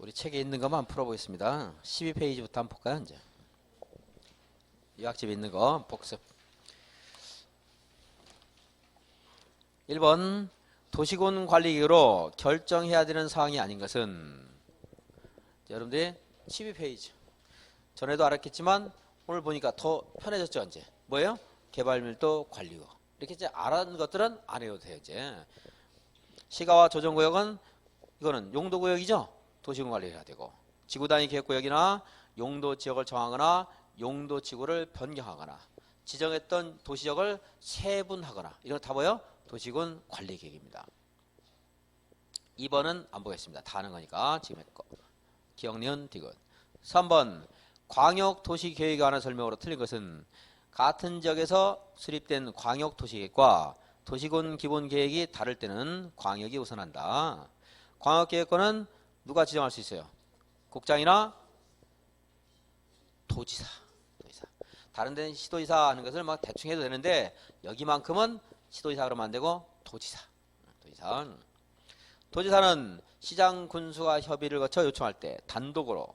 우리 책에 있는 것만 풀어보겠습니다. 12페이지부터 한번 볼까요? 이제 요약집에 있는 거 복습. 1번 도시군 관리기구로 결정해야 되는 사항이 아닌 것은, 여러분들이 12페이지 전에도 알았겠지만 오늘 보니까 더 편해졌죠. 이제 뭐예요? 개발밀도 관리구. 이렇게 이제 알아는 것들은 안 해도 돼요. 이제 시가와 조정구역은 이거는 용도구역이죠. 도시군 관리를 해야 되고, 지구단위 계획구역이나 용도지역을 정하거나 용도지구를 변경하거나 지정했던 도시역을 세분하거나 이런 거 다 뭐예요? 도시군 관리계획입니다. 2번은 안 보겠습니다. 다 하는 거니까 지금 했고, 기억, 니은, 디귿. 3번 광역도시계획에 관한 설명으로 틀린 것은 같은 지역에서 수립된 광역도시계획과 도시군 기본계획이 다를 때는 광역이 우선한다. 광역계획권은 누가 지정할 수 있어요? 국장이나 도지사. 다른 데는 시도지사 하는 것을 막 대충 해도 되는데 여기만큼은 시도지사 그러면 안 되고 도지사. 도지사는 시장 군수와 협의를 거쳐 요청할 때 단독으로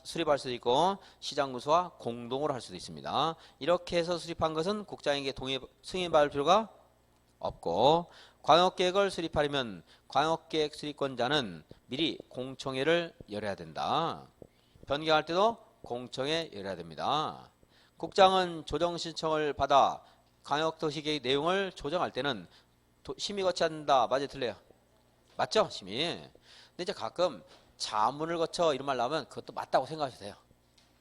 수립할 수도 있고 시장 군수와 공동으로 할 수도 있습니다. 이렇게 해서 수립한 것은 국장에게 승인받을 필요가 없고, 광역계획을 수립하려면 광역계획 수립권자는 미리 공청회를 열어야 된다. 변경할 때도 공청회 열어야 됩니다. 국장은 조정 신청을 받아 광역도시계획 내용을 조정할 때는 심의 거쳐야 한다. 맞아요, 틀려요? 맞죠? 심의. 근데 이제 가끔 자문을 거쳐 이런 말 나오면 그것도 맞다고 생각하셔도 돼요.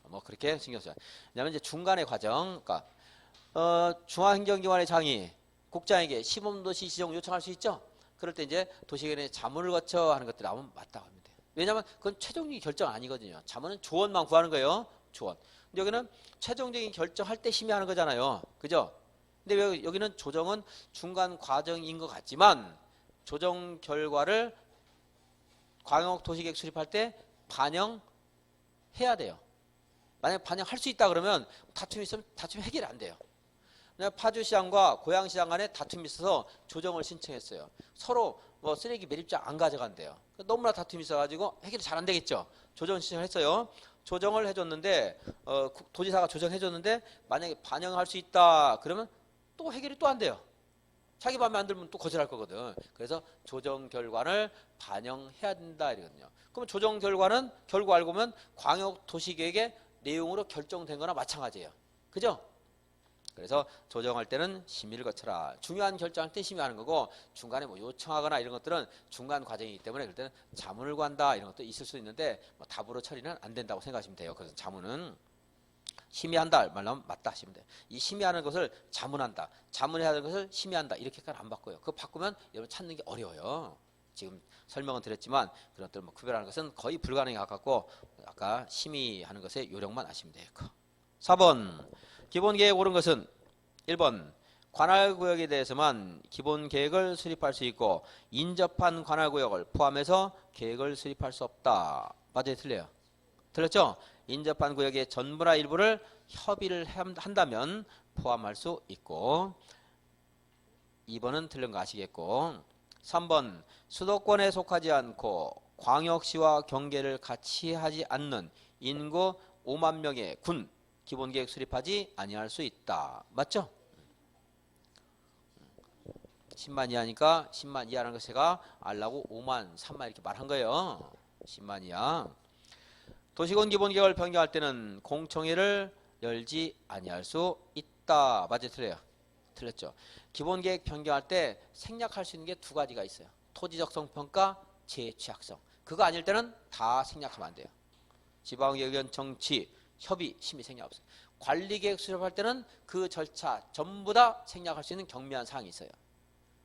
뭐 그렇게 신경 써요. 왜냐하면 이제 중간의 과정, 그러니까 중앙행정기관의 장이 국장에게 시범도시 지정 요청할 수 있죠. 그럴 때 이제 도시계획의 자문을 거쳐 하는 것들 나오면 맞다고 하면 돼요. 왜냐하면 그건 최종적인 결정 아니거든요. 자문은 조언만 구하는 거예요. 조언. 근데 여기는 최종적인 결정할 때 심의하는 거잖아요. 그죠? 근데 왜 여기는 조정은 중간 과정인 것 같지만 조정 결과를 광역도시계획 수립할 때 반영해야 돼요. 만약에 반영할 수 있다 그러면 다툼이 있으면 다툼이 해결이 안 돼요. 파주시장과 고양시장 간에 다툼이 있어서 조정을 신청했어요. 서로 뭐 쓰레기 매립장 안 가져간대요. 너무나 다툼이 있어가지고 해결이 잘 안 되겠죠. 조정 신청을 했어요. 조정을 해줬는데 도지사가 조정해줬는데 만약에 반영할 수 있다 그러면 또 해결이 또 안 돼요. 자기 마음에 안 들면 또 거절할 거거든. 그래서 조정 결과를 반영해야 된다 이거든요. 그러면 조정 결과는 결과 알고 보면 광역도시계획의 내용으로 결정된 거나 마찬가지예요. 그죠? 그래서 조정할 때는 심의를 거쳐라. 중요한 결정할 때 심의하는 거고, 중간에 뭐 요청하거나 이런 것들은 중간 과정이기 때문에 그럴 때는 자문을 구한다 이런 것도 있을 수 있는데 뭐 답으로 처리는 안 된다고 생각하시면 돼요. 그래서 자문은 심의한다 말하면 맞다 하시면 돼요. 이 심의하는 것을 자문한다, 자문해야 하는 것을 심의한다 이렇게까지 안 바꿔요. 그거 바꾸면 여러분 찾는 게 어려워요. 지금 설명은 드렸지만 그런 것들 뭐 구별하는 것은 거의 불가능에 가깝고, 아까 심의하는 것의 요령만 아시면 돼요. 4번 기본계획 옳은 것은 1번 관할구역에 대해서만 기본계획을 수립할 수 있고 인접한 관할구역을 포함해서 계획을 수립할 수 없다. 맞아요, 틀려요? 틀렸죠? 인접한 구역의 전부나 일부를 협의를 한다면 포함할 수 있고, 2번은 틀린 거 아시겠고, 3번 수도권에 속하지 않고 광역시와 경계를 같이 하지 않는 인구 5만 명의 군 기본계획 수립하지 아니할 수 있다. 맞죠? 10만 이하니까 10만 이하라는 것 제가 알라고 5만, 3만 이렇게 말한 거예요. 10만 이하. 도시군 기본계획을 변경할 때는 공청회를 열지 아니할 수 있다. 맞아요, 틀려요? 틀렸죠. 기본계획 변경할 때 생략할 수 있는 게 두 가지가 있어요. 토지적성 평가, 재취약성. 그거 아닐 때는 다 생략하면 안 돼요. 지방의견 정치, 협의, 심의 생략 없어요. 관리계획 수립할 때는 그 절차 전부 다 생략할 수 있는 경미한 사항이 있어요.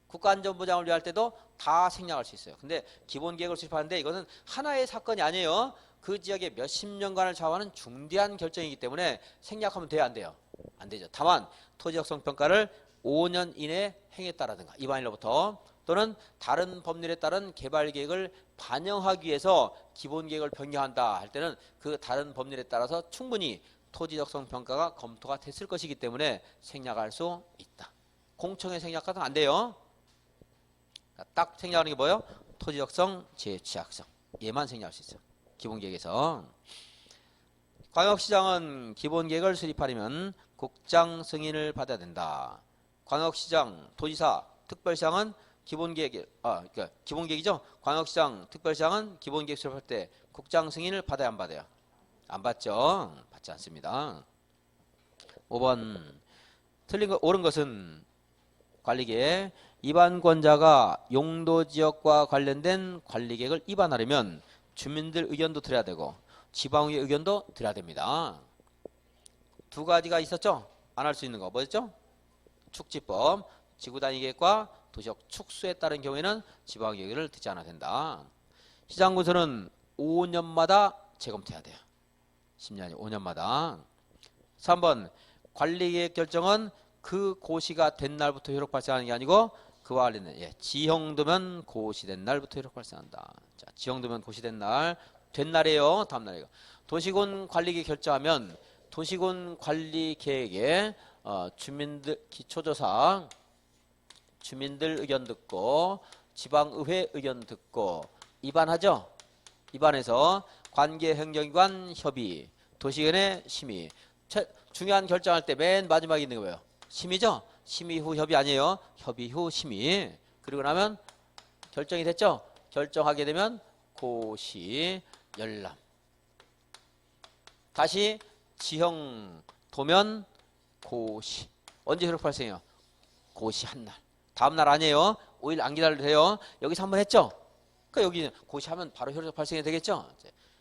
국가안전보장을 위할 때도 다 생략할 수 있어요. 근데 기본계획을 수립하는데 이것은 하나의 사건이 아니에요. 그 지역의 몇십 년간을 좌우하는 중대한 결정이기 때문에 생략하면 돼요, 안 돼요? 안 되죠. 다만 토지적성 평가를 5년 이내에 행했다라든가 입안일로부터, 또는 다른 법률에 따른 개발계획을 반영하기 위해서 기본계획을 변경한다 할 때는 그 다른 법률에 따라서 충분히 토지적성 평가가 검토가 됐을 것이기 때문에 생략할 수 있다. 공청회 생략 같은 건 안 돼요. 딱 생략하는 게 뭐예요? 토지적성, 재취약성. 얘만 생략할 수 있어요. 기본계획에서. 광역시장은 기본계획을 수립하려면 국장 승인을 받아야 된다. 광역시장, 도지사, 특별시장은 그러니까 기본계획이죠. 광역시장, 특별시장은 기본계획 수립할 때 국장 승인을 받아야 안 받아요? 안 받죠. 받지 않습니다. 5번 옳은 것은 관리계획 위반권자가 용도지역과 관련된 관리계획을 위반하려면 주민들 의견도 들어야 되고 지방의 의견도 들어야 됩니다. 두 가지가 있었죠. 안 할 수 있는 거 뭐였죠? 축지법, 지구단위계획과 도시역 축소에 따른 경우에는 지방의 의견을 듣지 않아야 된다. 시장군수는 5년마다 재검토해야 돼요. 10년이 5년마다. 3번 관리계획 결정은 그 고시가 된 날부터 효력 발생하는 게 아니고 그와 관련된 지형도면 고시된 날부터 효력 발생한다. 자, 지형도면 고시된 날, 된 날이에요. 다음 날이에요. 도시군 관리계획 결정하면 도시군 관리계획에 주민들 기초조사, 주민들 의견 듣고 지방의회 의견 듣고 입안하죠. 입안해서 관계행정기관 협의, 도시의회 심의. 중요한 결정할 때 맨 마지막에 있는 거예요. 심의죠. 심의 후 협의 아니에요. 협의 후 심의. 그리고 나면 결정이 됐죠. 결정하게 되면 고시 열람. 다시 지형 도면 고시. 언제 효력 발생해요? 고시 한 날. 다음 날 아니에요. 5일 안 기다려도 돼요. 여기서 한번 했죠. 그러니까 여기 고시하면 바로 효력 발생이 되겠죠.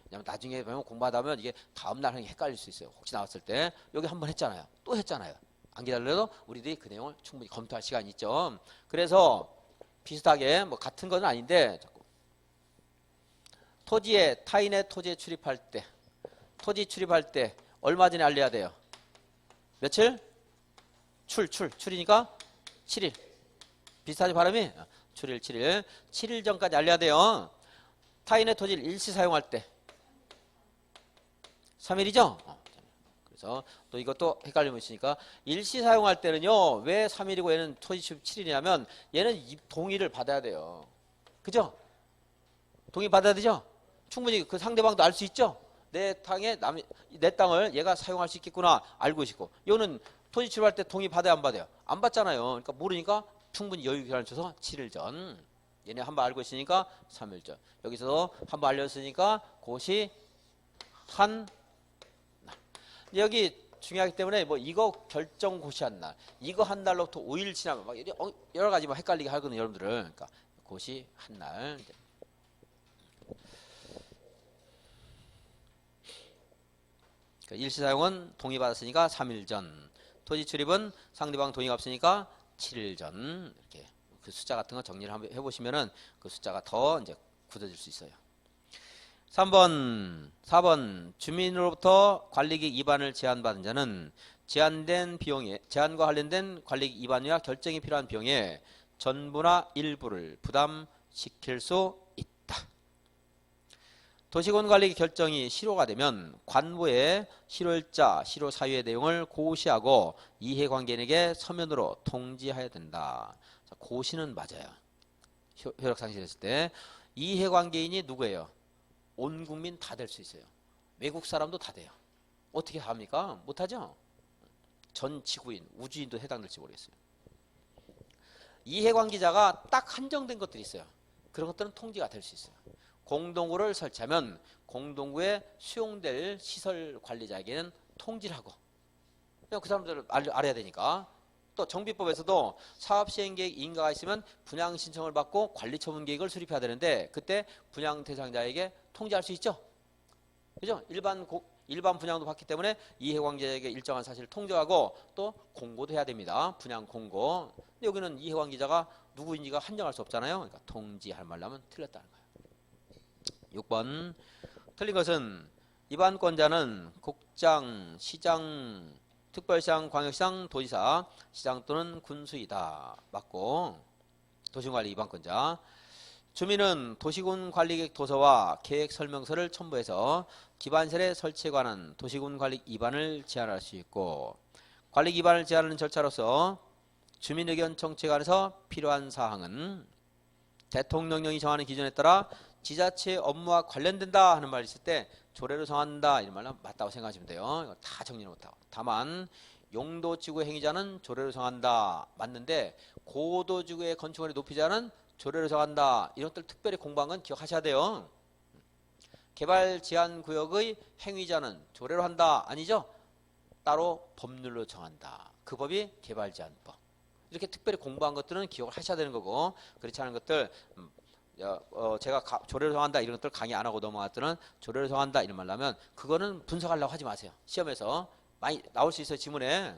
왜냐면 나중에 보면 공부하다 보면 이게 다음 날 하는 게 헷갈릴 수 있어요. 혹시 나왔을 때 여기 한번 했잖아요. 또 했잖아요. 안 기다려도 우리들이 그 내용을 충분히 검토할 시간이 있죠. 그래서 비슷하게 뭐 같은 건 아닌데 타인의 토지에 출입할 때 토지 출입할 때 얼마 전에 알려야 돼요? 며칠? 출이니까 7일. 비슷하지 발음이? 출일 7일. 7일 전까지 알려야 돼요. 타인의 토지를 일시 사용할 때 3일이죠? 그래서 또 이것도 헷갈리면 있으니까 일시 사용할 때는요. 왜 3일이고 얘는 토지 출입 7일이냐면 얘는 동의를 받아야 돼요. 그죠? 동의 받아야 되죠? 충분히 그 상대방도 알 수 있죠? 내 땅을 얘가 사용할 수 있겠구나 알고 있고 이거는 토지 출입할 때 동의 받아야 안 받아요? 안 받잖아요. 그러니까 모르니까 충분히 여유 기간을 줘서 7일 전. 얘네 한번 알고 있으니까 3일 전. 여기서 한번 알렸으니까 고시 한 날. 여기 중요하기 때문에 뭐 이거 결정 고시한 날, 이거 한 날로부터 5일 지나면 막 여러 가지 막 헷갈리게 하거든요, 여러분들을. 그러니까 고시 한 날. 일시 사용은 동의 받았으니까 3일 전. 토지 출입은 상대방 동의가 없으니까 7일 전. 이렇게 그 숫자 같은 거 정리를 한번 해보시면은 그 숫자가 더 이제 굳어질 수 있어요. 4번 주민으로부터 관리계획 위반을 제안받은 자는 제안과 관련된 관리계획 위반이나 결정이 필요한 비용의 전부나 일부를 부담시킬 수 있다. 도시군 관리계획 결정이 실효가 되면 관부의 실효일자, 실효 사유의 내용을 고시하고 이해관계인에게 서면으로 통지해야 된다. 자, 고시는 맞아요. 효력 상실했을 때. 이해관계인이 누구예요? 온 국민 다 될 수 있어요. 외국 사람도 다 돼요. 어떻게 합니까? 못하죠? 전 지구인, 우주인도 해당될지 모르겠어요. 이해관계자가 딱 한정된 것들이 있어요. 그런 것들은 통지가 될 수 있어요. 공동구를 설치하면 공동구에 수용될 시설 관리자에게는 통지를 하고 그냥 그 사람들을 알아야 되니까. 또 정비법에서도 사업시행계획 인가가 있으면 분양 신청을 받고 관리처분계획을 수립해야 되는데 그때 분양 대상자에게 통지할 수 있죠. 그죠? 일반 분양도 받기 때문에 이해관계자에게 일정한 사실을 통지하고 또 공고도 해야 됩니다. 분양 공고. 근데 여기는 이해관계자가 누구인지가 한정할 수 없잖아요. 그러니까 통지할 말라면 틀렸다는 거예요. 6번 틀린 것은 위반권자는 국장, 시장, 특별시장, 광역시장, 도지사, 시장 또는 군수이다. 맞고 도시관리 위반권자. 주민은 도시군 관리계획 도서와 계획 설명서를 첨부해서 기반시설의 설치에 관한 도시군 관리 위반을 제한할 수 있고 관리 위반을 제한하는 절차로서 주민 의견 청취에 관해서 필요한 사항은 대통령령이 정하는 기준에 따라 지자체 업무와 관련된다 하는 말이 있을 때 조례로 정한다 이런 말은 맞다고 생각하시면 돼요. 이거 다 정리를 못하고. 다만 용도지구 행위자는 조례로 정한다 맞는데 고도지구의 건축물의 높이자는 조례로 정한다. 이런 것들 특별히 공부한 건 기억하셔야 돼요. 개발 제한 구역의 행위자는 조례로 한다 아니죠? 따로 법률로 정한다. 그 법이 개발 제한법. 이렇게 특별히 공부한 것들은 기억을 하셔야 되는 거고 그렇지 않은 것들 제가 조례로 정한다 이런 것들 강의 안 하고 넘어갔더는 조례로 정한다 이런 말 나면 그거는 분석하려고 하지 마세요. 시험에서 많이 나올 수 있어요. 지문에.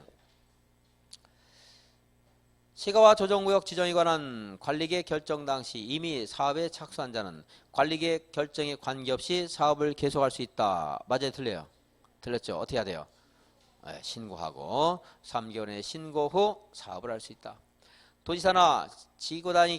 시가와 조정구역 지정에 관한 관리계획 결정 당시 이미 사업에 착수한 자는 관리계획 결정에 관계없이 사업을 계속할 수 있다. 맞아요? 틀려요? 틀렸죠? 어떻게 해야 돼요? 네, 신고하고 3개월 내에 신고 후 사업을 할 수 있다. 도지사가 지구 단위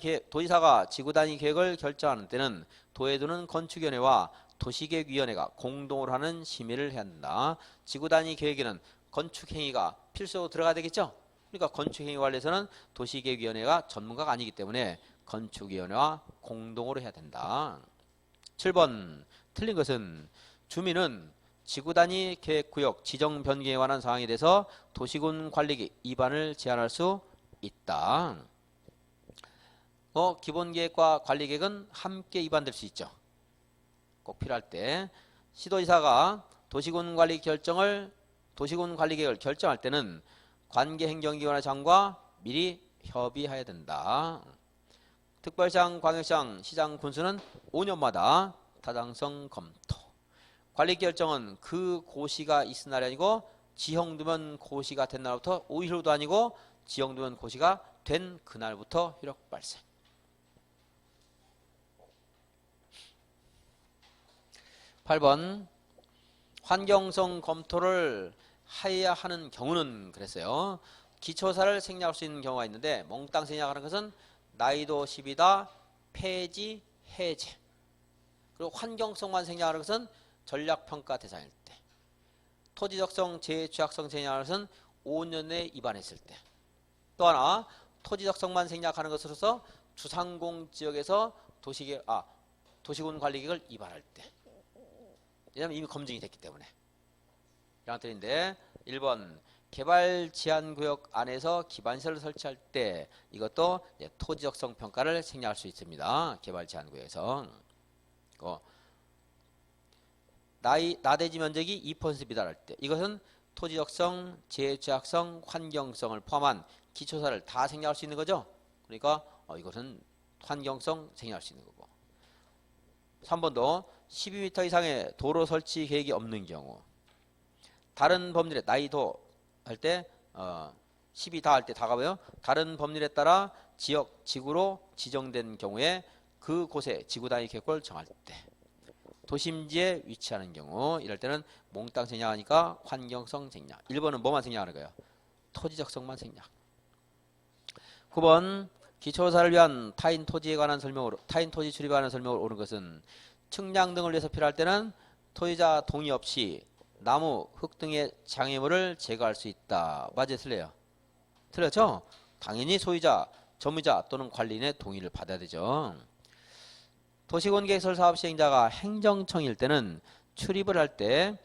계획을 결정하는 때는 도에 두는 건축위원회와 도시계획위원회가 공동으로 하는 심의를 해야 한다. 지구 단위 계획에는 건축행위가 필수로 들어가야 되겠죠? 그러니까 건축행위 관리에서는 도시계획위원회가 전문가가 아니기 때문에 건축위원회와 공동으로 해야 된다. 7번 틀린 것은 주민은 지구단위 계획구역 지정 변경에 관한 사항에 대해서 도시군 관리계획 위반을 제한할 수 있다. 기본계획과 관리계획은 함께 위반될 수 있죠. 꼭 필요할 때 시도지사가 도시군 관리계획을 결정할 때는 관계행정기관의 장과 미리 협의해야 된다. 특별시장, 광역시장, 시장 군수는 5년마다 타당성 검토. 관리 결정은 그 고시가 있은 날이 아니고 지형두면 고시가 된 날부터 5일 후도 아니고 지형두면 고시가 된 그날부터 효력 발생. (8번) 환경성 검토를 해야 하는 경우는 그랬어요. 기초사를 생략할 수 있는 경우가 있는데 몽땅 생략하는 것은 나이도 10이다 폐지 해제. 그리고 환경성만 생략하는 것은 전략평가 대상일 때. 토지적성 재취약성 생략하는 것은 5년 내에 위반했을 때. 또 하나 토지적성만 생략하는 것으로서 주상공 지역에서 도시군 관리계획을 위반할 때. 왜냐하면 이미 검증이 됐기 때문에. 이런 것들인데 1번 개발 제한구역 안에서 기반시설을 설치할 때 이것도 토지적성 평가를 생략할 수 있습니다. 개발 제한구역에서. 나대지 면적이 2% 미달할 때 이것은 토지적성, 재취약성, 환경성을 포함한 기초사를 다 생략할 수 있는 거죠. 그러니까 이것은 환경성 생략할 수 있는 거고. 3번도 12m 이상의 도로 설치 계획이 없는 경우 다른 법률에 나이도 할 때 10이 다 할 때 다 가고요. 다른 법률에 따라 지구로 지정된 경우에 그곳에 지구단위 계획을 정할 때 도심지에 위치하는 경우 이럴 때는 몽땅 생략하니까 환경성 생략. 1번은 뭐만 생략하는 거예요? 토지적성만 생략. 9번 기초사를 위한 타인 토지에 관한 설명으로 타인 토지 출입에 관한 설명을 옳은 것은 측량 등을 위해서 필요할 때는 토지자 동의 없이 나무, 흙 등의 장애물을 제거할 수 있다. 맞아요? 틀려요? 틀렸죠? 당연히 소유자, 점유자 또는 관리인의 동의를 받아야 되죠. 도시군계획설 사업 시행자가 행정청일 때는 출입을 할 때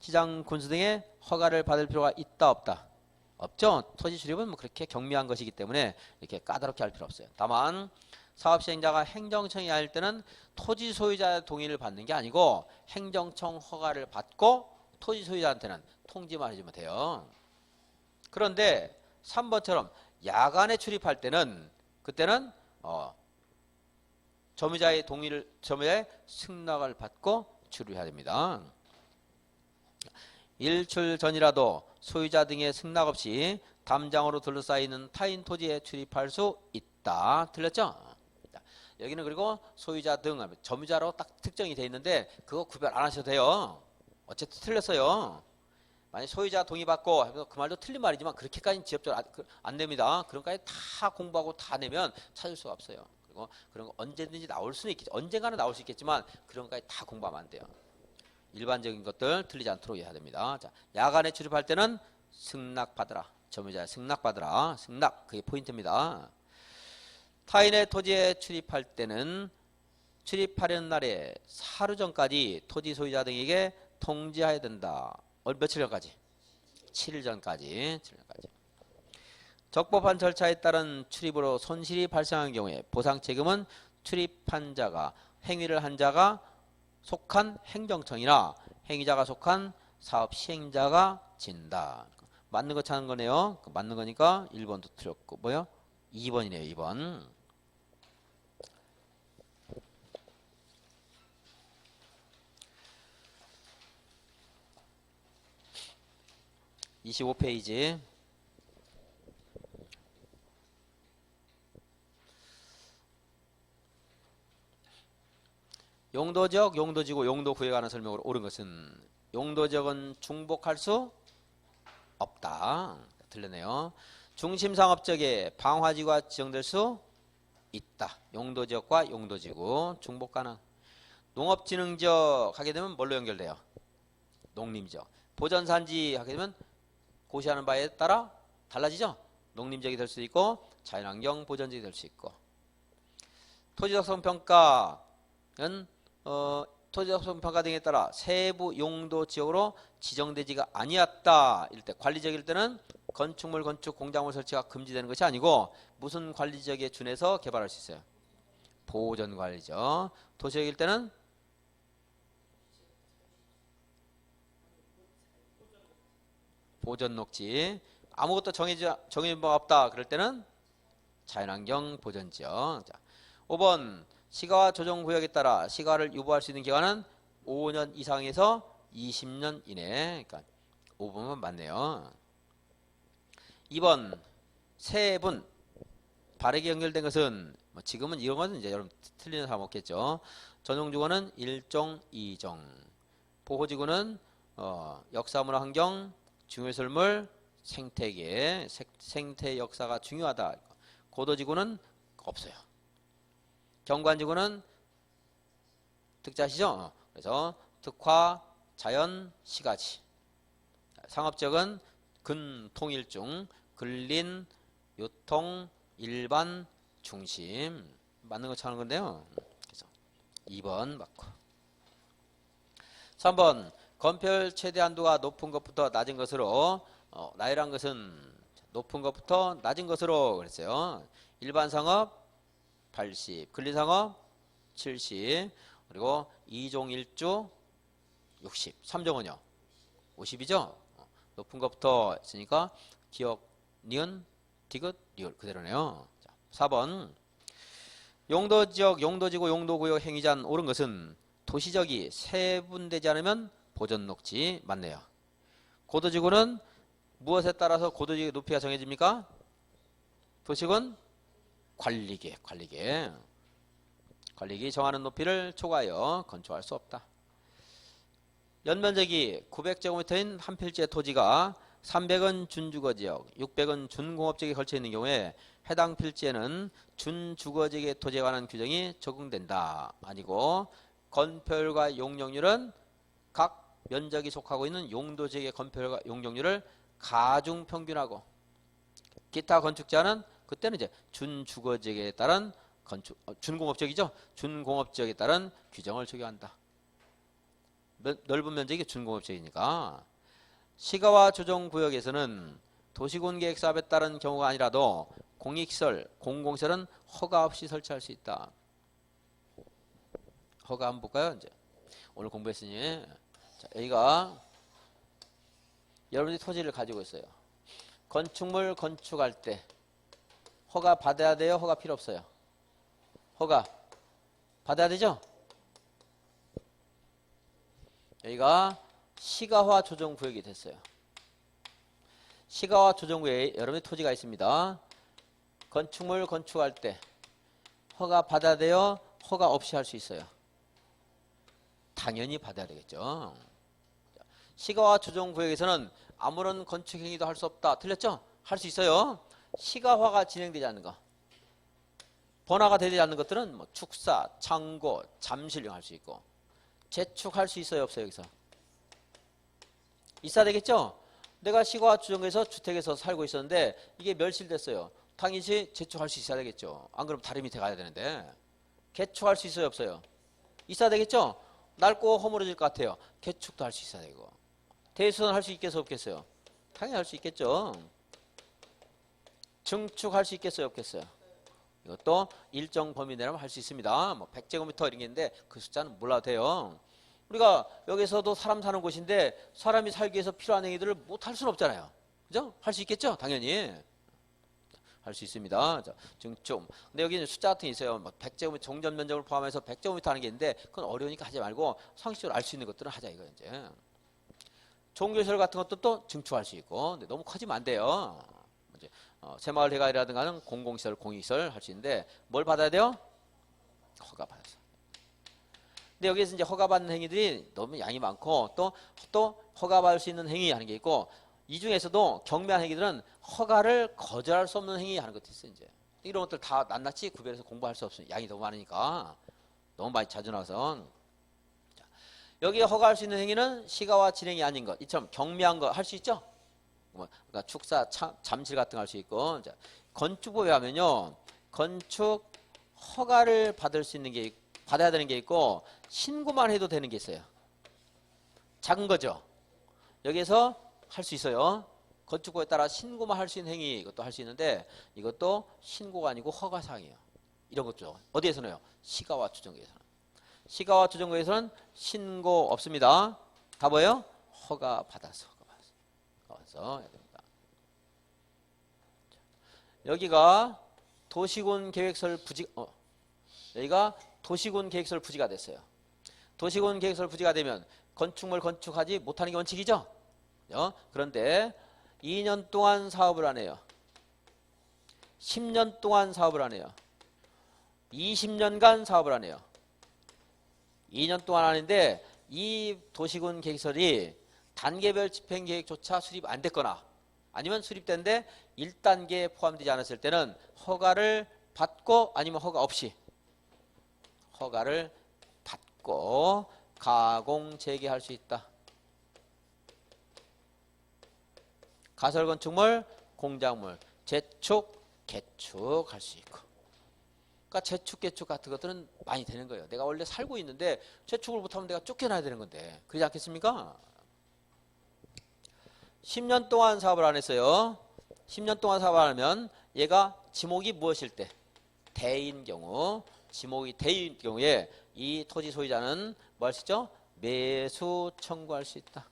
시장, 군수 등의 허가를 받을 필요가 있다 없다? 없죠. 토지 출입은 뭐 그렇게 경미한 것이기 때문에 이렇게 까다롭게 할 필요 없어요. 다만 사업 시행자가 행정청이 할 때는 토지 소유자의 동의를 받는 게 아니고 행정청 허가를 받고 토지 소유자한테는 통지만 해주면 돼요. 그런데 3번처럼 야간에 출입할 때는 그때는 점유자의 승낙을 받고 출입해야 됩니다. 일출 전이라도 소유자 등의 승낙 없이 담장으로 둘러싸이는 타인 토지에 출입할 수 있다. 틀렸죠? 여기는 그리고 소유자 등 점유자로 딱 특정이 되어 있는데 그거 구별 안 하셔도 돼요. 어쨌든 틀렸어요. 만약 소유자 동의받고 그 말도 틀린 말이지만 그렇게까지는 지엽적으로 안 됩니다. 그런 것까지 다 공부하고 다 내면 찾을 수가 없어요. 그리고 그런 거 언제든지 나올 수는 있겠죠. 언젠가는 나올 수 있겠지만 그런 것까지 다 공부하면 안 돼요. 일반적인 것들 틀리지 않도록 해야 됩니다. 자, 야간에 출입할 때는 승낙받으라. 점유자의 승낙받으라. 승낙 그게 포인트입니다. 타인의 토지에 출입할 때는 출입하려는 날에 하루 전까지 토지 소유자 등에게 통지해야 된다. 며칠 전까지? 7일 전까지. 적법한 절차에 따른 출입으로 손실이 발생한 경우에 보상 책임은 출입한 자가 행위를 한 자가 속한 행정청이나 행위자가 속한 사업 시행자가 진다. 맞는 거 찾는 거네요. 맞는 거니까 1번도 틀렸고 뭐요? 2번이네요. 2번. 25페이지. 용도지역, 용도지구, 용도구에 관한 설명으로 옳은 것은 용도지역은 중복할 수 없다. 틀렸네요. 중심상업지역에 방화지구가 지정될 수 있다. 용도지역과 용도지구 중복 가능. 농업진흥지역 하게 되면 뭘로 연결돼요? 농림지역. 보전산지 하게 되면 고시하는 바에 따라 달라지죠. 농림지역이 될 수 있고 자연환경 보전지역이 될 수 있고. 토지적성평가는 토지적성평가 등에 따라 세부 용도 지역으로 지정되지가 아니었다. 이럴 때 관리지역일 때는 건축물, 건축, 공작물 설치가 금지되는 것이 아니고 무슨 관리지역에 준해서 개발할 수 있어요? 보전관리지역. 도시역일 때는 보전녹지. 아무것도 정해진 바가 없다. 그럴 때는 자연환경 보전지역. 자, 5번 시가와 조정구역에 따라 시가를 유보할 수 있는 기간은 5년 이상에서 20년 이내. 그러니까 5번만 맞네요. 2번 세분 바르게 연결된 것은 뭐 지금은 이런 것은 이제 여러분 틀리는 사람 없겠죠. 전용주거는 1종, 2종. 보호지구는 역사문화 환경, 중요설물, 생태계, 생태 역사가 중요하다. 고도지구는 없어요. 경관지구는 특자시죠. 그래서 특화, 자연, 시가지. 상업지역은 근통일중, 근린, 요통, 일반, 중심. 맞는 거 찾는 건데요. 그래서 2번 맞고. 3번 건폐율 최대 한도가 높은 것부터 낮은 것으로 나열한 것은 높은 것부터 낮은 것으로 그랬어요. 일반 상업 80, 근린상업 70, 그리고 2종 1주 60, 3종은요 50이죠. 높은 것부터 있으니까 기억, 니은, 디귿, 리을 그대로네요. 자, 4번 용도지역, 용도지구, 용도구역 행위자는 옳은 것은 도시적이 세분되지 않으면 보전녹지. 맞네요. 고도지구는 무엇에 따라서 고도지구의 높이가 정해집니까? 도시군 관리계 정하는 높이를 초과하여 건축할 수 없다. 연면적이 900제곱미터인 한 필지의 토지가 300은 준주거지역, 600은 준공업지역에 걸쳐 있는 경우에 해당 필지에는 준주거지역의 토지에 관한 규정이 적용된다. 아니고 건폐율과 용적률은 각 면적이 속하고 있는 용도지역의 건폐율과 용적률을 가중평균하고 기타 건축자는 그때는 이제 준주거지역에 따른 준공업지역이죠. 준공업지역에 따른 규정을 적용한다. 넓은 면적이 준공업지역이니까. 시가와 조정구역에서는 도시군계획사업에 따른 경우가 아니라도 공익시설, 공공시설은 허가 없이 설치할 수 있다. 허가 한번 볼까요? 이제 오늘 공부했으니 자, 여기가 여러분이 토지를 가지고 있어요. 건축물 건축할 때 허가 받아야 돼요? 허가 필요 없어요? 허가 받아야 되죠? 여기가 시가화 조정구역이 됐어요. 시가화 조정구역에 여러분의 토지가 있습니다. 건축물 건축할 때 허가 받아야 돼요? 허가 없이 할 수 있어요? 당연히 받아야 되겠죠. 시가화 조정구역에서는 아무런 건축행위도 할 수 없다. 틀렸죠? 할 수 있어요. 시가화가 진행되지 않는 거. 번화가 되지 않는 것들은 뭐 축사, 창고, 잠실 할 수 있고 재축할 수 있어요? 없어요? 여기서? 있어야 되겠죠? 내가 시가화 조정구에서 주택에서 살고 있었는데 이게 멸실됐어요. 당연히 재축할 수 있어야 되겠죠. 안 그러면 다른 밑에 가야 되는데. 개축할 수 있어요? 없어요? 있어야 되겠죠? 낡고 허물어질 것 같아요. 개축도 할 수 있어야 되고. 대수선 할 수 있겠어요? 없겠어요? 당연히 할 수 있겠죠. 증축할 수 있겠어요? 없겠어요? 이것도 일정 범위 내라면 할 수 있습니다. 뭐 100제곱미터 이런 게 있는데 그 숫자는 몰라도 돼요. 우리가 여기서도 사람 사는 곳인데 사람이 살기 위해서 필요한 행위들을 못 할 수는 없잖아요. 그죠? 할 수 있겠죠? 당연히. 할 수 있습니다. 자, 증축. 근데 여기 숫자 같은 게 있어요. 뭐 100제곱미터 종전 면적을 포함해서 100제곱미터 하는 게 있는데 그건 어려우니까 하지 말고 상식적으로 알 수 있는 것들은 하자 이거 이제. 종교시설 같은 것도 또 증축할 수 있고 근데 너무 커지면 안 돼요. 이제 새마을 회관이라든가는 공공시설, 공익시설 할 수 있는데 뭘 받아야 돼요? 허가 받아서. 근데 여기에서 이제 허가받는 행위들이 너무 양이 많고 또 허가받을 수 있는 행위 하는 게 있고 이 중에서도 경미한 행위들은 허가를 거절할 수 없는 행위 하는 것도 있어요. 이제 이런 것들 다 낱낱이 구별해서 공부할 수 없어요. 양이 너무 많으니까 너무 많이 자주 나와서 여기에 허가할 수 있는 행위는 시가와 진행이 아닌 것 이처럼 경미한 거 할 수 있죠. 그러니까 축사, 잠실 같은 거 할 수 있고 자, 건축법에 하면요 건축 허가를 받을 수 있는 게 받아야 되는 게 있고 신고만 해도 되는 게 있어요. 작은 거죠. 여기에서 할 수 있어요. 건축법에 따라 신고만 할 수 있는 행위 이것도 할 수 있는데 이것도 신고가 아니고 허가사항이에요. 이런 것죠. 어디에서는요? 시가와 주정구에서는. 시가와 주정구에서는 신고 없습니다. 다 뭐예요? 허가 받아서 해야 됩니다. 여기가 도시군 계획설 부지 여기가 도시군 계획설 부지가 됐어요. 도시군 계획설 부지가 되면 건축물 건축하지 못하는 게 원칙이죠. 그런데 2년 동안 사업을 안 해요. 10년 동안 사업을 안 해요. 20년간 사업을 안 해요. 2년 동안 하는데 이 도시군 계획설이 단계별 집행계획조차 수립 안 됐거나 아니면 수립된데 1단계에 포함되지 않았을 때는 허가를 받고 아니면 허가 없이 허가를 받고 가공 재개할 수 있다. 가설건축물, 공작물, 재축, 개축할 수 있고 그러니까 재축, 개축 같은 것들은 많이 되는 거예요. 내가 원래 살고 있는데 재축을 못하면 내가 쫓겨나야 되는 건데 그러지 않겠습니까? 10년 동안 사업을 안 했어요. 10년 동안 사업을 안 하면 얘가 지목이 무엇일 때? 대인 경우 지목이 대인 경우에 이 토지 소유자는 뭐 할 수 있죠? 매수 청구할 수 있다.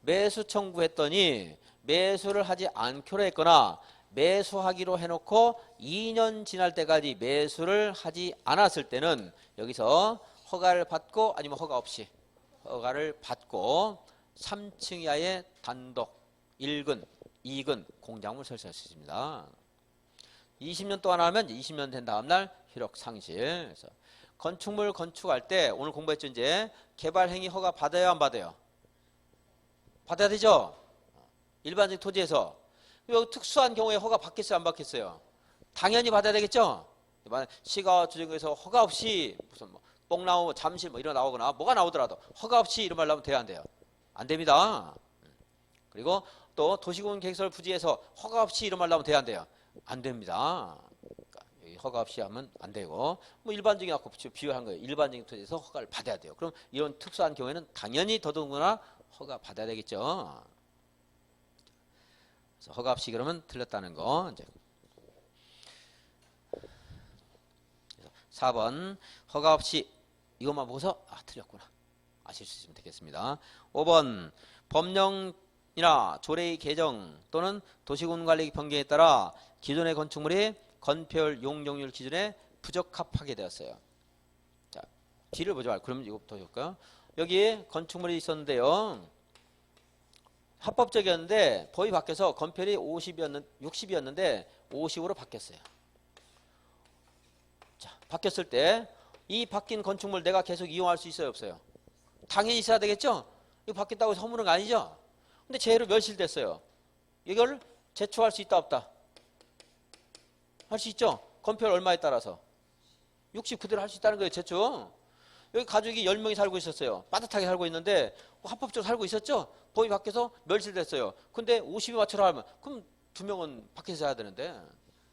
매수 청구했더니 매수를 하지 않기로 했거나 매수하기로 해놓고 2년 지날 때까지 매수를 하지 않았을 때는 여기서 허가를 받고 아니면 허가 없이 허가를 받고 3층 이하의 단독 1근, 2근 공작물 설치할 수 있습니다. 20년 동안 하면 20년 된 다음 날 효력 상실. 그래서 건축물 건축할 때 오늘 공부했죠. 이제 개발 행위 허가 받아야 안 받아요? 받아야 되죠. 일반적 토지에서 특수한 경우에 허가 받겠어요, 안 받겠어요? 당연히 받아야 되겠죠. 시가 주정에서 허가 없이 무슨 뭐 뽕나무, 잠실 뭐 이런 나오거나 뭐가 나오더라도 허가 없이 이런 말 나오면 돼야 안 돼요? 안 됩니다. 그리고 또 도시군 계획설 부지에서 허가 없이 이런 말 나오면 돼야 안 돼요? 안 됩니다. 그러니까 허가 없이 하면 안 되고 뭐 일반적인 아까 비유한 거예요. 일반적인 토지에서 허가를 받아야 돼요. 그럼 이런 특수한 경우에는 당연히 더더군다나 허가 받아야 되겠죠. 그래서 허가 없이 그러면 틀렸다는 거. 이제 4번 허가 없이 이것만 보고서 틀렸구나 아실 수 있으면 되겠습니다. 5번 법령이나 조례의 개정 또는 도시군 관리 변경에 따라 기존의 건축물이 건폐율 용적률 기준에 부적합하게 되었어요. 자, 뒤를 보지 말고 그럼 이거부터 볼까요? 여기 건축물이 있었는데요. 합법적이었는데 법이 바뀌어서 건폐율이 60이었는데 50으로 바뀌었어요. 자, 바뀌었을 때 이 바뀐 건축물 내가 계속 이용할 수 있어요, 없어요? 당연히 있어야 되겠죠? 이거 바뀌었다고 해서 허무는 거 아니죠? 근데 제로 멸실됐어요. 이걸 제초할 수 있다, 없다? 할 수 있죠? 건폐율 얼마에 따라서? 60 그대로 할 수 있다는 거예요, 제초. 여기 가족이 10명이 살고 있었어요. 빠듯하게 살고 있는데 합법적으로 살고 있었죠? 법이 바뀌어서 멸실됐어요. 근데 50에 맞춰라 하면 그럼 2명은 밖에서 자야 되는데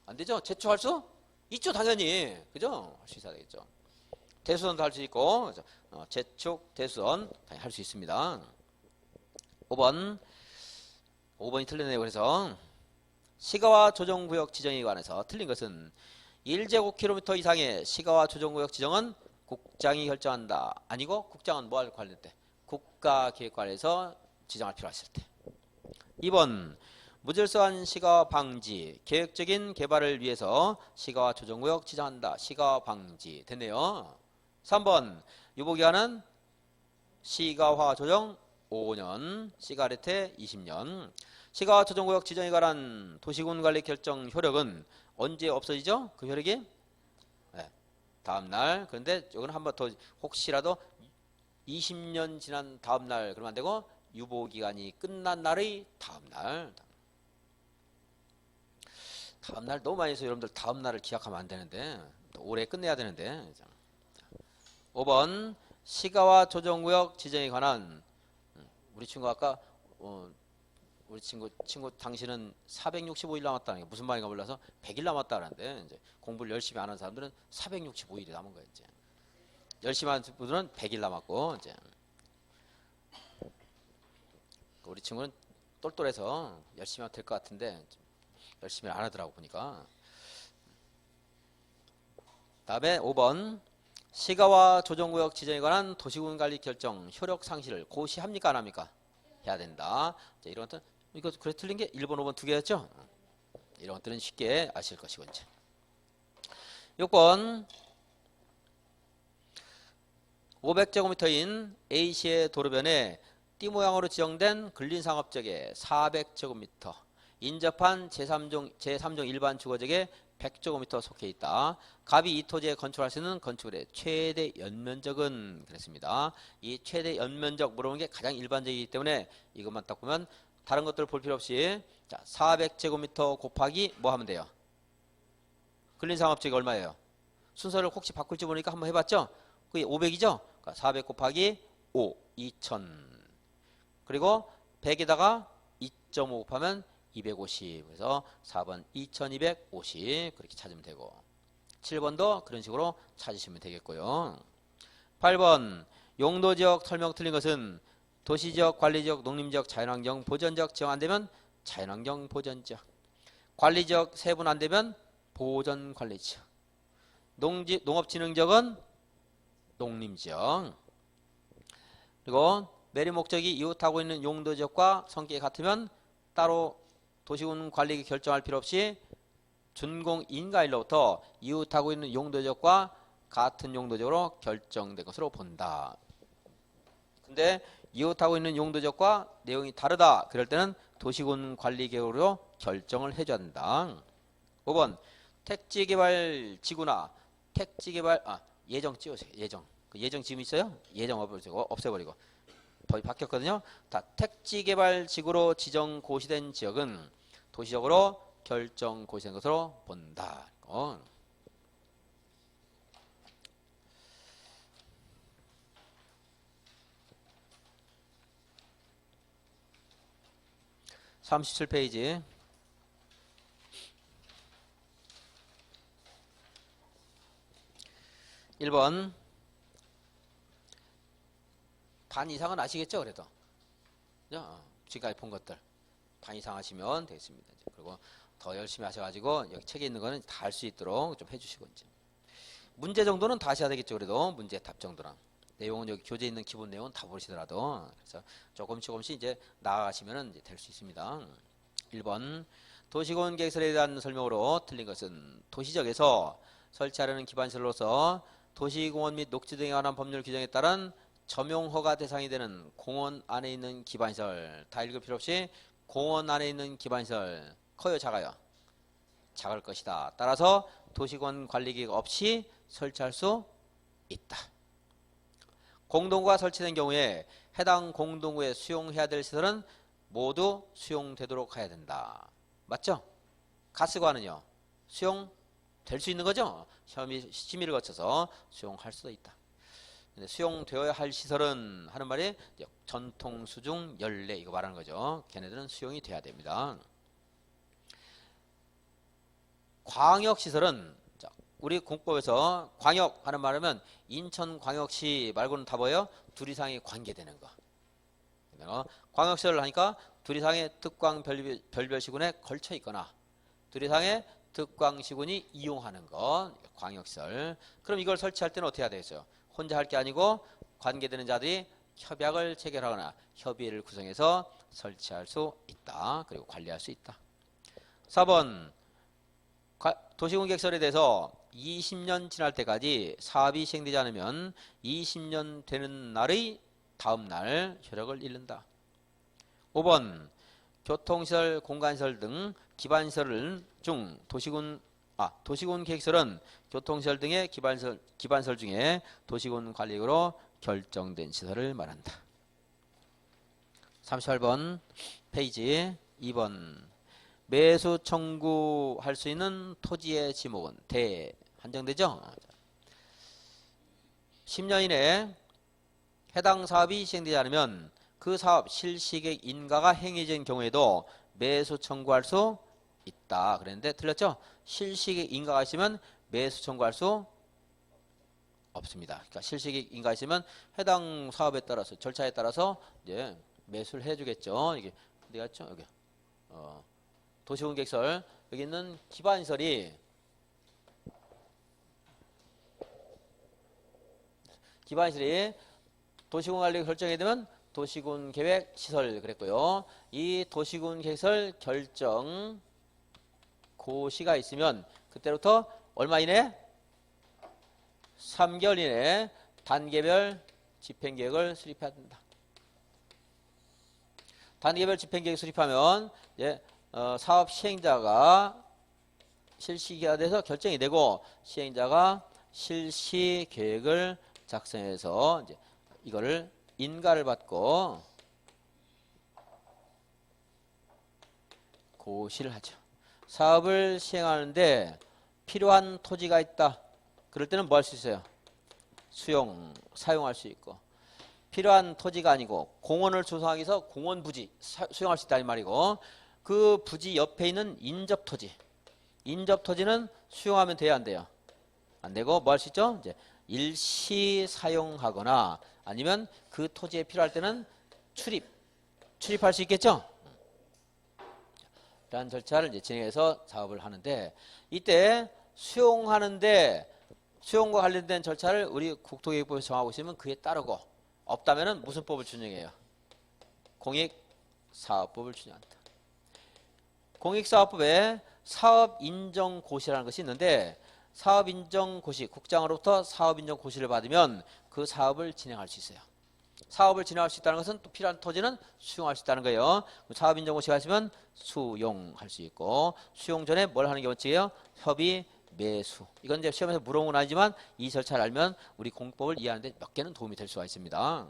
안 되죠? 제초할 수 있죠, 당연히. 그죠? 할 수 있어야 되겠죠. 대수선도 할 수 있고, 재촉, 대수선 당연히 할 수 있습니다. 5번이 틀리네요. 그래서 시가와 조정구역 지정에 관해서 틀린 것은 1제곱킬로미터 이상의 시가와 조정구역 지정은 국장이 결정한다. 아니고 국장은 뭐 할 관련 때? 국가기획관에서 지정할 필요 있을 때. 2번 무질서한 시가 방지, 계획적인 개발을 위해서 시가와 조정구역 지정한다. 시가 방지 됐네요. 3번 유보기간은 시가화 조정 5년, 시가레테 20년. 시가와 조정구역 지정에 관한 도시군 관리 결정 효력은 언제 없어지죠? 그 효력이? 네, 다음날. 그런데 이건 한 번 더 혹시라도 20년 지난 다음날 그러면 안 되고 유보기간이 끝난 날의 다음날. 다음날 너무 많이 해서 여러분들 다음날을 기약하면 안 되는데 올해 끝내야 되는데. 5번 시가와 조정구역 지정에 관한 우리 친구 아까 우리 친구 당신은 465일 남았다는 게 무슨 말인가 몰라서 100일 남았다는데 이제 공부를 열심히 안 하는 사람들은 465일이 남은 거예요. 이제 열심히 하는 분들은 100일 남았고 이제 우리 친구는 똘똘해서 열심히 하면 될 것 같은데 열심히 안 하더라고 보니까. 다음에 5번 시가와 조정구역 지정에 관한 도시군 관리 결정 효력 상실을 고시합니까 안 합니까? 해야 된다. 자, 이런 것들 이거 그래 틀린 게 1번 5번 두 개였죠? 이런 것들은 쉽게 아실 것이고 이제 6번 500제곱미터인 A시의 도로변에 띠 모양으로 지정된 근린상업적의 400제곱미터 인접한 제3종 일반 주거지역에 100제곱미터 속해 있다. 갑이 이 토지에 건축할 수 있는 건축물의 최대 연면적은 그랬습니다. 이 최대 연면적 물어보는 게 가장 일반적이기 때문에 이것만 딱 보면 다른 것들 볼 필요 없이 자 400제곱미터 곱하기 뭐 하면 돼요? 근린상업적이 얼마예요? 순서를 혹시 바꿀지 모르니까 한번 해봤죠? 그게 500이죠? 그러니까 400 곱하기 5, 2000 그리고 100에다가 2.5 곱하면 250 그래서 4번 2250 그렇게 찾으면 되고 7번도 그런 식으로 찾으시면 되겠고요. 8번 용도지역 설명 틀린 것은 도시지역, 관리지역, 농림지역, 자연환경, 보전지역 지정 안되면 자연환경 보전지역 관리지역 세분 안되면 보전관리지역 농업진흥지역은 농림지역 그리고 매립 목적이 이웃하고 있는 용도지역과 성격이 같으면 따로 도시군 관리 결정할 필요 없이 준공인가일로부터 이웃하고 있는 용도지역과 같은 용도지역으로 결정된 것으로 본다. 근데 이웃하고 있는 용도지역과 내용이 다르다. 그럴 때는 도시군 관리계획으로 결정을 해줘야 된다. 5번 택지개발지구나 택지개발 예정 찍으세요. 예정. 그 예정 지금 있어요? 예정 없애버리고 법이 바뀌었거든요. 다 택지개발지구로 지정 고시된 지역은 도시적으로 결정 고시된 것으로 본다. 37페이지 1번 반 이상은 아시겠죠? 그래도 지금까지 본 것들 반 이상 하시면 되겠습니다. 그리고 더 열심히 하셔가지고 여기 책에 있는 거는 다 할 수 있도록 좀 해주시고 이제 문제 정도는 다 하셔야 되겠죠. 그래도 문제 답 정도랑 내용은 여기 교재에 있는 기본 내용은 다 모르시더라도 그래서 조금씩 이제 나아가시면 이제 될 수 있습니다. 1번 도시군 계획설에 대한 설명으로 틀린 것은 도시적에서 설치하려는 기반시설로서 도시공원 및 녹지 등에 관한 법률 규정에 따른 점용허가 대상이 되는 공원 안에 있는 기반시설 다 읽을 필요 없이 공원 안에 있는 기반시설 커요 작아요? 작을 것이다. 따라서 도시공원 관리계획 없이 설치할 수 있다. 공동구가 설치된 경우에 해당 공동구에 수용해야 될 시설은 모두 수용되도록 해야 된다. 맞죠? 가스관은요. 수용될 수 있는 거죠? 심의를 거쳐서 수용할 수도 있다. 근데 수용되어야 할 시설은 하는 말이 전통수중 연례 이거 말하는 거죠. 걔네들은 수용이 돼야 됩니다. 광역시설은 우리 공법에서 광역 하는 말하면 인천광역시 말고는 다 뭐예요? 둘 이상이 관계되는 거. 광역시를 하니까 둘 이상의 특광 별별시군에 걸쳐 있거나 둘 이상의 특광시군이 이용하는 것, 광역시설. 그럼 이걸 설치할 때는 어떻게 해야 되겠어요? 혼자 할 게 아니고 관계되는 자들이 협약을 체결하거나 협의회를 구성해서 설치할 수 있다. 그리고 관리할 수 있다. 4번 도시공객설에 대해서 20년 지날 때까지 사업이 시행되지 않으면 20년 되는 날의 다음 날 효력을 잃는다. 5번 교통시설, 공간시설 등 기반시설 중 도시군 계획설은 교통시설 등의 기반시설 중에 도시군 관리구로 결정된 시설을 말한다. 38번 페이지 2번 매수 청구할 수 있는 토지의 지목은 대 한정되죠. 10년 이내에 해당 사업이 시행되지 않으면 그 사업 실시계획 인가가 행해진 경우에도 매수 청구할 수 있다. 그랬는데 틀렸죠? 실시계획 인가가 있으면 매수 청구할 수 없습니다. 그러니까 실시계획 인가가 있으면 해당 사업에 따라서 절차에 따라서 이제 매수를 해주겠죠. 이게 어디 갔죠? 여기 도시공객설 여기 있는 기반시설이 도시군 관리 결정이 되면 도시군 계획 시설 그랬고요. 이 도시군 계획설 결정 고시가 있으면 그때부터 얼마 이내? 3개월 이내 단계별 집행계획을 수립해야 된다. 단계별 집행계획 수립하면 이제 사업 시행자가 실시가 돼서 결정이 되고 시행자가 실시계획을 작성해서 이제 이거를 인가를 받고 고시를 하죠. 사업을 시행하는데 필요한 토지가 있다. 그럴 때는 뭐 할 수 있어요? 사용할 수 있고 필요한 토지가 아니고 공원을 조성하기 위해서 공원 부지 수용할 수 있다 이 말이고 그 부지 옆에 있는 인접토지는 수용하면 돼야 안 돼요? 안 되고 뭐 할 수 있죠? 이제 일시 사용하거나 아니면 그 토지에 필요할 때는 출입할 수 있겠죠? 이러한 절차를 이제 진행해서 사업을 하는데 이때 수용과 관련된 절차를 우리 국토계획법에서 정하고 있으면 그에 따르고 없다면은 무슨 법을 준용해요? 공익사업법을 준용한다. 공익사업법에 사업인정고시라는 것이 있는데 사업인정고시, 국장으로부터 사업인정고시를 받으면 그 사업을 진행할 수 있어요. 사업을 진행할 수 있다는 것은 또 필요한 토지는 수용할 수 있다는 거예요. 사업인정고시가 있으면 수용할 수 있고 수용 전에 뭘 하는 게 원칙이에요? 협의, 매수. 이건 이제 시험에서 물어본 건 아니지만 이 절차를 알면 우리 공법을 이해하는 데 몇 개는 도움이 될 수가 있습니다.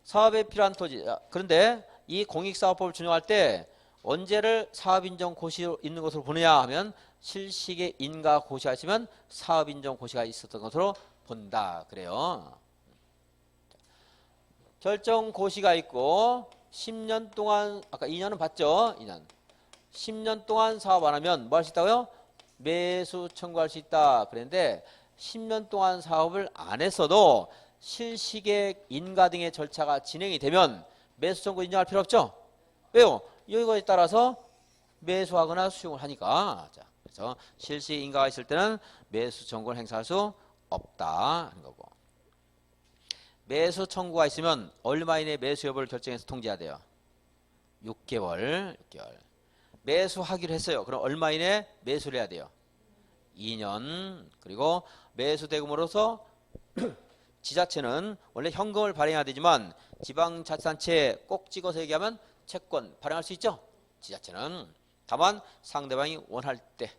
사업에 필요한 토지. 그런데 이 공익사업법을 준용할 때 언제를 사업인정고시로 있는 것으로 보느냐 하면 실시계 인가 고시가 있으면 사업인정고시가 있었던 것으로 본다. 그래요. 결정고시가 있고 10년 동안 아까 2년은 봤죠? 2년. 10년 동안 사업 안 하면 뭐 할 수 있다고요? 매수 청구할 수 있다. 그랬는데 10년 동안 사업을 안 했어도 실시계획 인가 등의 절차가 진행이 되면 매수 청구 인정할 필요 없죠? 왜요? 이거에 따라서 매수하거나 수용을 하니까. 자, 그래서 실시 인가가 있을 때는 매수 청구를 행사할 수 없다 하는 거고. 매수 청구가 있으면 얼마 이내 매수 여부를 결정해서 통지해야 돼요? 6개월. 매수하기로 했어요. 그럼 얼마 이내 매수를 해야 돼요? 2년. 그리고 매수 대금으로서 지자체는 원래 현금을 발행해야 되지만 지방자치단체에 꼭 찍어서 얘기하면 채권 발행할 수 있죠? 지자체는. 다만 상대방이 원할 때.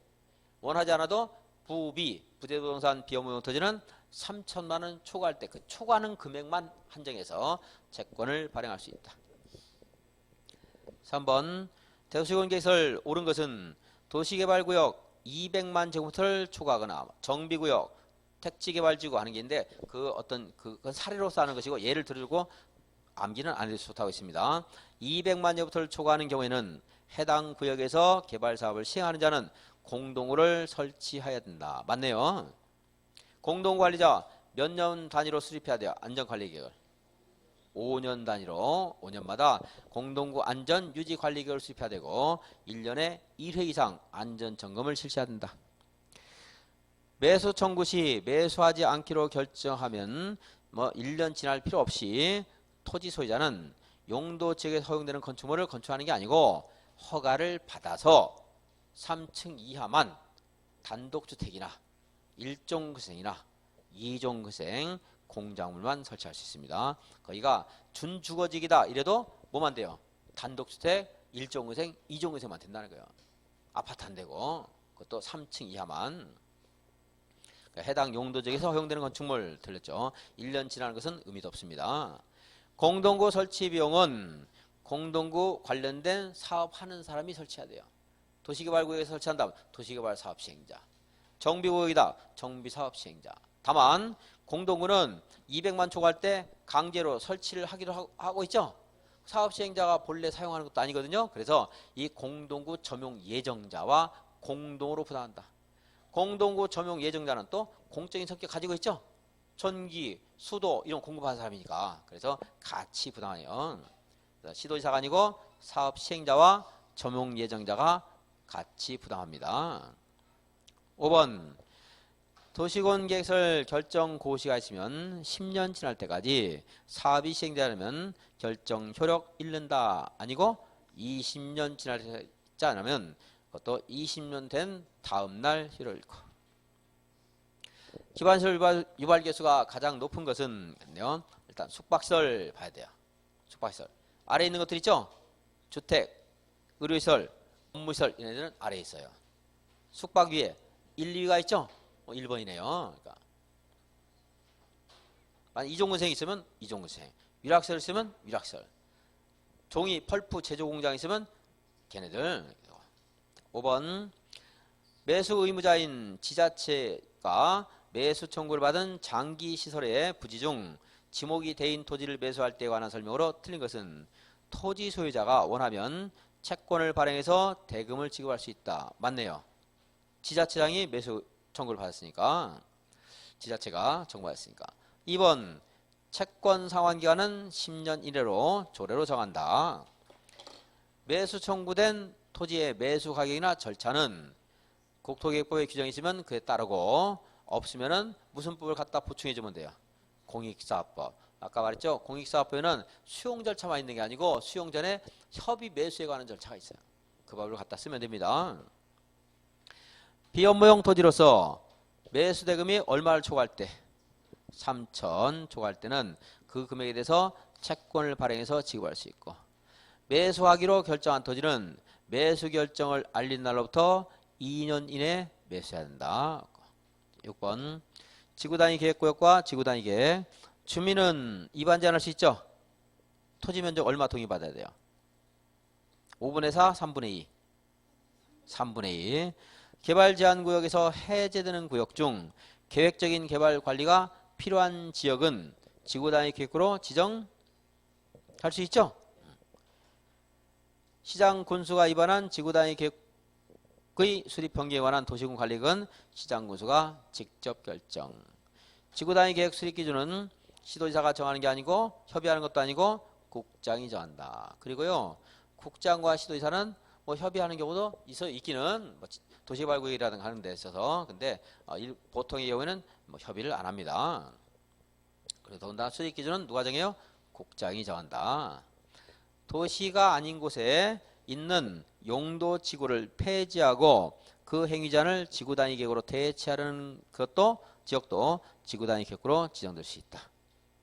원하지 않아도 부대부동산 비업무용토지는 3천만 원 초과할 때 그 초과하는 금액만 한정해서 채권을 발행할 수 있다. 3번 도시군 계획설 옳은 것은 도시개발구역 200만 제곱미터를 초과하거나 정비구역 택지개발지구 하는 게 있는데 그건 사례로서 하는 것이고 예를 들고 암기는 안 해도 좋다고 있습니다. 200만 제곱미터를 초과하는 경우에는 해당 구역에서 개발사업을 시행하는 자는 공동구를 설치해야 된다. 맞네요. 공동구 관리자 몇 년 단위로 수립해야 돼요? 안전관리계획을. 5년 단위로 5년마다 공동구 안전 유지 관리 계획을 수립해야 되고 1년에 1회 이상 안전 점검을 실시해야 된다. 매수 청구 시 매수하지 않기로 결정하면 1년 지날 필요 없이 토지 소유자는 용도 지역에서 허용되는 건축물을 건축하는 게 아니고 허가를 받아서 3층 이하만 단독주택이나 1종급생이나 2종급생 공작물만 설치할 수 있습니다. 거기가 준주거지기다 이래도 뭐만 돼요? 단독주택 1종급생 2종급생만 된다는 거예요. 아파트 안 되고 그것도 3층 이하만. 그러니까 해당 용도지역에서 허용되는 건축물 들렸죠. 1년 지나는 것은 의미도 없습니다. 공동구 설치 비용은 공동구 관련된 사업하는 사람이 설치해야 돼요. 도시개발구역에서 설치한다면 도시개발 사업 시행자, 정비구역이다 정비 사업 시행자. 다만 공동구는 200만 초과할 때 강제로 설치를 하기로 하고 있죠. 사업 시행자가 본래 사용하는 것도 아니거든요. 그래서 이 공동구 점용 예정자와 공동으로 부담한다. 공동구 점용 예정자는 또 공적인 성격 가지고 있죠. 전기, 수도 이런 공급하는 사람이니까 그래서 같이 부담해요. 시도지사가 아니고 사업 시행자와 점용 예정자가 같이 부담합니다. 5번 도시군 계획설 결정 고시가 있으면 10년 지날 때까지 사업이 시행되려면 결정 효력 잃는다. 아니고 20년 지나지 않으면 그것도 20년 된 다음 날 효력을 잃고. 기반시설 유발 개수가 가장 높은 것은 일단 숙박시설 봐야 돼요. 숙박시설 아래에 있는 것들 있죠. 주택, 의료시설, 업무시설 얘네들은 아래에 있어요. 숙박 위에 1, 2위가 있죠. 1번이네요. 그러니까 만약 이종근생이 있으면 이종근생, 위락시설 있으면 위락시설, 종이 펄프 제조공장 있으면 걔네들. 5번 매수 의무자인 지자체가 매수 청구를 받은 장기시설의 부지 중 지목이 대인 토지를 매수할 때에 관한 설명으로 틀린 것은 토지 소유자가 원하면 채권을 발행해서 대금을 지급할 수 있다. 맞네요. 지자체장이 매수 청구를 받았으니까 지자체가 청구받았으니까. 2번 채권 상환기간은 10년 이내로 조례로 정한다. 매수 청구된 토지의 매수 가격이나 절차는 국토계획법에 규정이 있으면 그에 따르고 없으면은 무슨 법을 갖다 보충해 주면 돼요. 공익사업법. 아까 말했죠. 공익사업법에는 수용 절차만 있는 게 아니고 수용 전에 협의 매수에 관한 절차가 있어요. 그 법을 갖다 쓰면 됩니다. 비업무용 토지로서 매수 대금이 얼마를 초과할 때 3천 초과할 때는 그 금액에 대해서 채권을 발행해서 지급할 수 있고, 매수하기로 결정한 토지는 매수 결정을 알린 날로부터 2년 이내에 매수해야 된다. 6번 지구단위 계획구역과 지구단위 계획. 주민은 이반 제한할 수 있죠. 토지 면적 얼마 동의받아야 돼요? 5분의 4, 3분의 2. 3분의 2. 개발 제한 구역에서 해제되는 구역 중 계획적인 개발 관리가 필요한 지역은 지구단위 계획구로 지정할 수 있죠. 시장 군수가 입안한 지구단위 계획의 수립 변경에 관한 도시군 관리는 시장 군수가 직접 결정. 지구단위 계획 수립 기준은 시도지사가 정하는 게 아니고 협의하는 것도 아니고 국장이 정한다. 그리고요, 국장과 시도지사는 협의하는 경우도 있기는 도시개발구역이라든가 하는 데 있어서, 근데 보통의 경우에는 협의를 안 합니다. 그래서 더군다나 수립 기준은 누가 정해요? 국장이 정한다. 도시가 아닌 곳에 있는 용도 지구를 폐지하고 그 행위자를 지구단위 계획으로 대체하는 지역도 지구단위 계획으로 지정될 수 있다.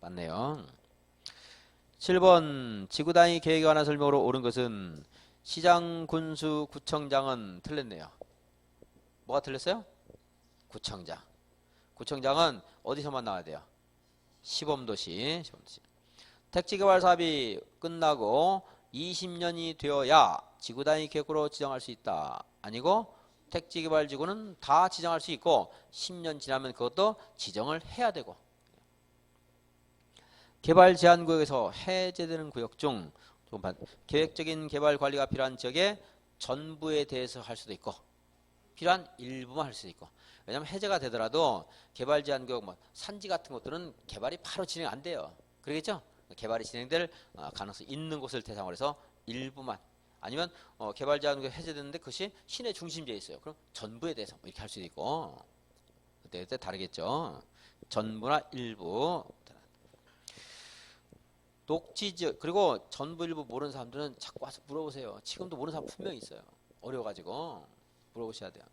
맞네요. 7번 지구단위 계획에 관한 설명으로 옳은 것은 시장, 군수, 구청장은 틀렸네요. 뭐가 틀렸어요? 구청장. 구청장은 어디서만 나와야 돼요? 시범도시. 택지개발 사업이 끝나고 20년이 되어야 지구단위 계획으로 지정할 수 있다. 아니고 택지개발지구는 다 지정할 수 있고 10년 지나면 그것도 지정을 해야 되고, 개발 제한 구역에서 해제되는 구역 중 계획적인 개발 관리가 필요한 지역의 전부에 대해서 할 수도 있고 필요한 일부만 할 수 있고. 왜냐하면 해제가 되더라도 개발 제한 구역 뭐 산지 같은 것들은 개발이 바로 진행 안 돼요. 그러겠죠? 개발이 진행될 가능성이 있는 곳을 대상으로 해서 일부만, 아니면 개발 제한 구역 해제됐는데 그것이 시내 중심지에 있어요. 그럼 전부에 대해서 뭐 이렇게 할 수도 있고. 그때 다르겠죠. 전부나 일부. 녹지지역, 그리고 전부 일부 모르는 사람들은 자꾸 와서 물어보세요. 지금도 모르는 사람 분명히 있어요. 어려워가지고 물어보셔야 돼요.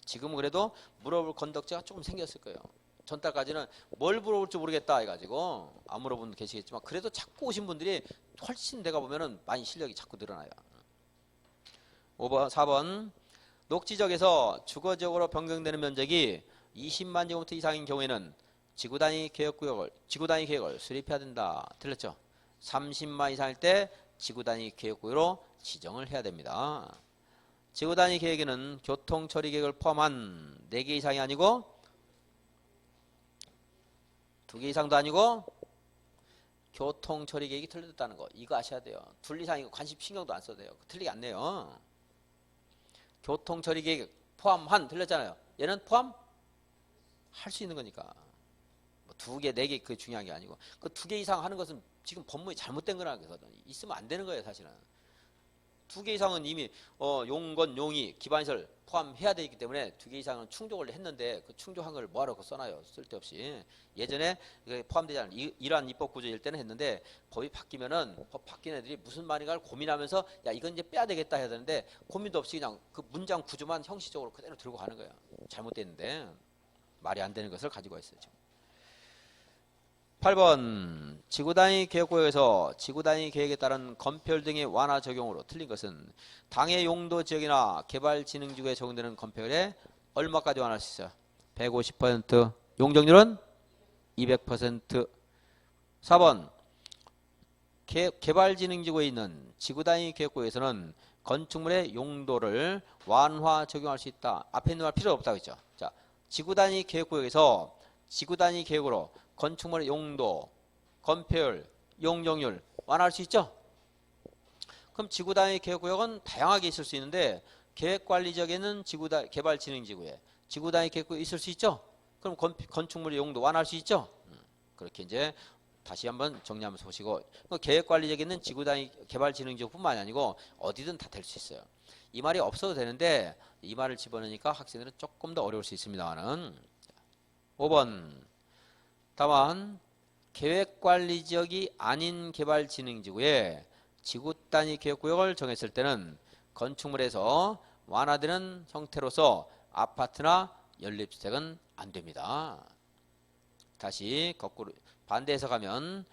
지금은 그래도 물어볼 건덕지가 조금 생겼을 거예요. 전달까지는 뭘 물어볼지 모르겠다 해가지고 안 물어본 분 계시겠지만, 그래도 자꾸 오신 분들이 훨씬 내가 보면은 많이 실력이 자꾸 늘어나요. 5번, 4번. 녹지적에서 주거지역으로 변경되는 면적이 20만 제곱미터 이상인 경우에는 지구단위 계획을 수립해야 된다. 틀렸죠? 30만 이상일 때 지구단위 계획구역으로 지정을 해야 됩니다. 지구단위 계획에는 교통처리 계획을 포함한 4개 이상이 아니고 2개 이상도 아니고 교통처리 계획이 틀렸다는 거, 이거 아셔야 돼요. 둘 이상이고 관심 신경도 안 써도 돼요. 틀리게 안 내요. 교통처리 계획 포함한, 틀렸잖아요. 얘는 포함할 수 있는 거니까. 2개, 4개 그게 중요한 게 아니고, 그 2개 이상 하는 것은 지금 법문이 잘못된 거라는 거거든요. 있으면 안 되는 거예요, 사실은. 2개 이상은 이미 용건, 용이, 기반시설 포함해야 되기 때문에 2개 이상은 충족을 했는데, 그 충족한 걸 뭐하러 써놔요? 쓸데없이. 예전에 포함되지 않은 이러한 입법 구조일 때는 했는데, 법이 바뀌면은 법 바뀐 애들이 무슨 말인가를 고민하면서 야 이건 이제 빼야 되겠다 해야 되는데, 고민도 없이 그냥 그 문장 구조만 형식적으로 그대로 들고 가는 거예요. 잘못됐는데 말이 안 되는 것을 가지고 있어요 지금. 8번. 지구단위 계획구역에서 지구단위 계획에 따른 건폐율 등의 완화 적용으로 틀린 것은 당해 용도 지역이나 개발진흥지구에 적용되는 건폐율에 얼마까지 완화할 수 있어요? 150%. 용적률은 200%. 4번. 개발진흥지구에 있는 지구단위 계획구역에서는 건축물의 용도를 완화 적용할 수 있다. 앞에 있는 말 필요 없다고 했죠. 자, 지구단위 계획구역에서 지구단위 계획으로 건축물의 용도, 건폐율, 용적률 완화할 수 있죠? 그럼 지구단위 계획구역은 다양하게 있을 수 있는데, 계획관리지역에는 개발진흥지구에 지구단위 계획구역이 있을 수 있죠? 그럼 건축물의 용도 완화할 수 있죠? 그렇게 이제 다시 한번 정리하면서 보시고, 계획관리지역에는 지구단위 개발진흥지구뿐만이 아니고 어디든 다 될 수 있어요. 이 말이 없어도 되는데 이 말을 집어넣으니까 학생들은 조금 더 어려울 수 있습니다만은. 5번. 다만 계획관리지역이 아닌 개발진흥지구에 지구단위 계획구역을 정했을 때는 건축물에서 완화되는 형태로서 아파트나 연립주택은 안 됩니다. 다시 거꾸로 반대해서 가면,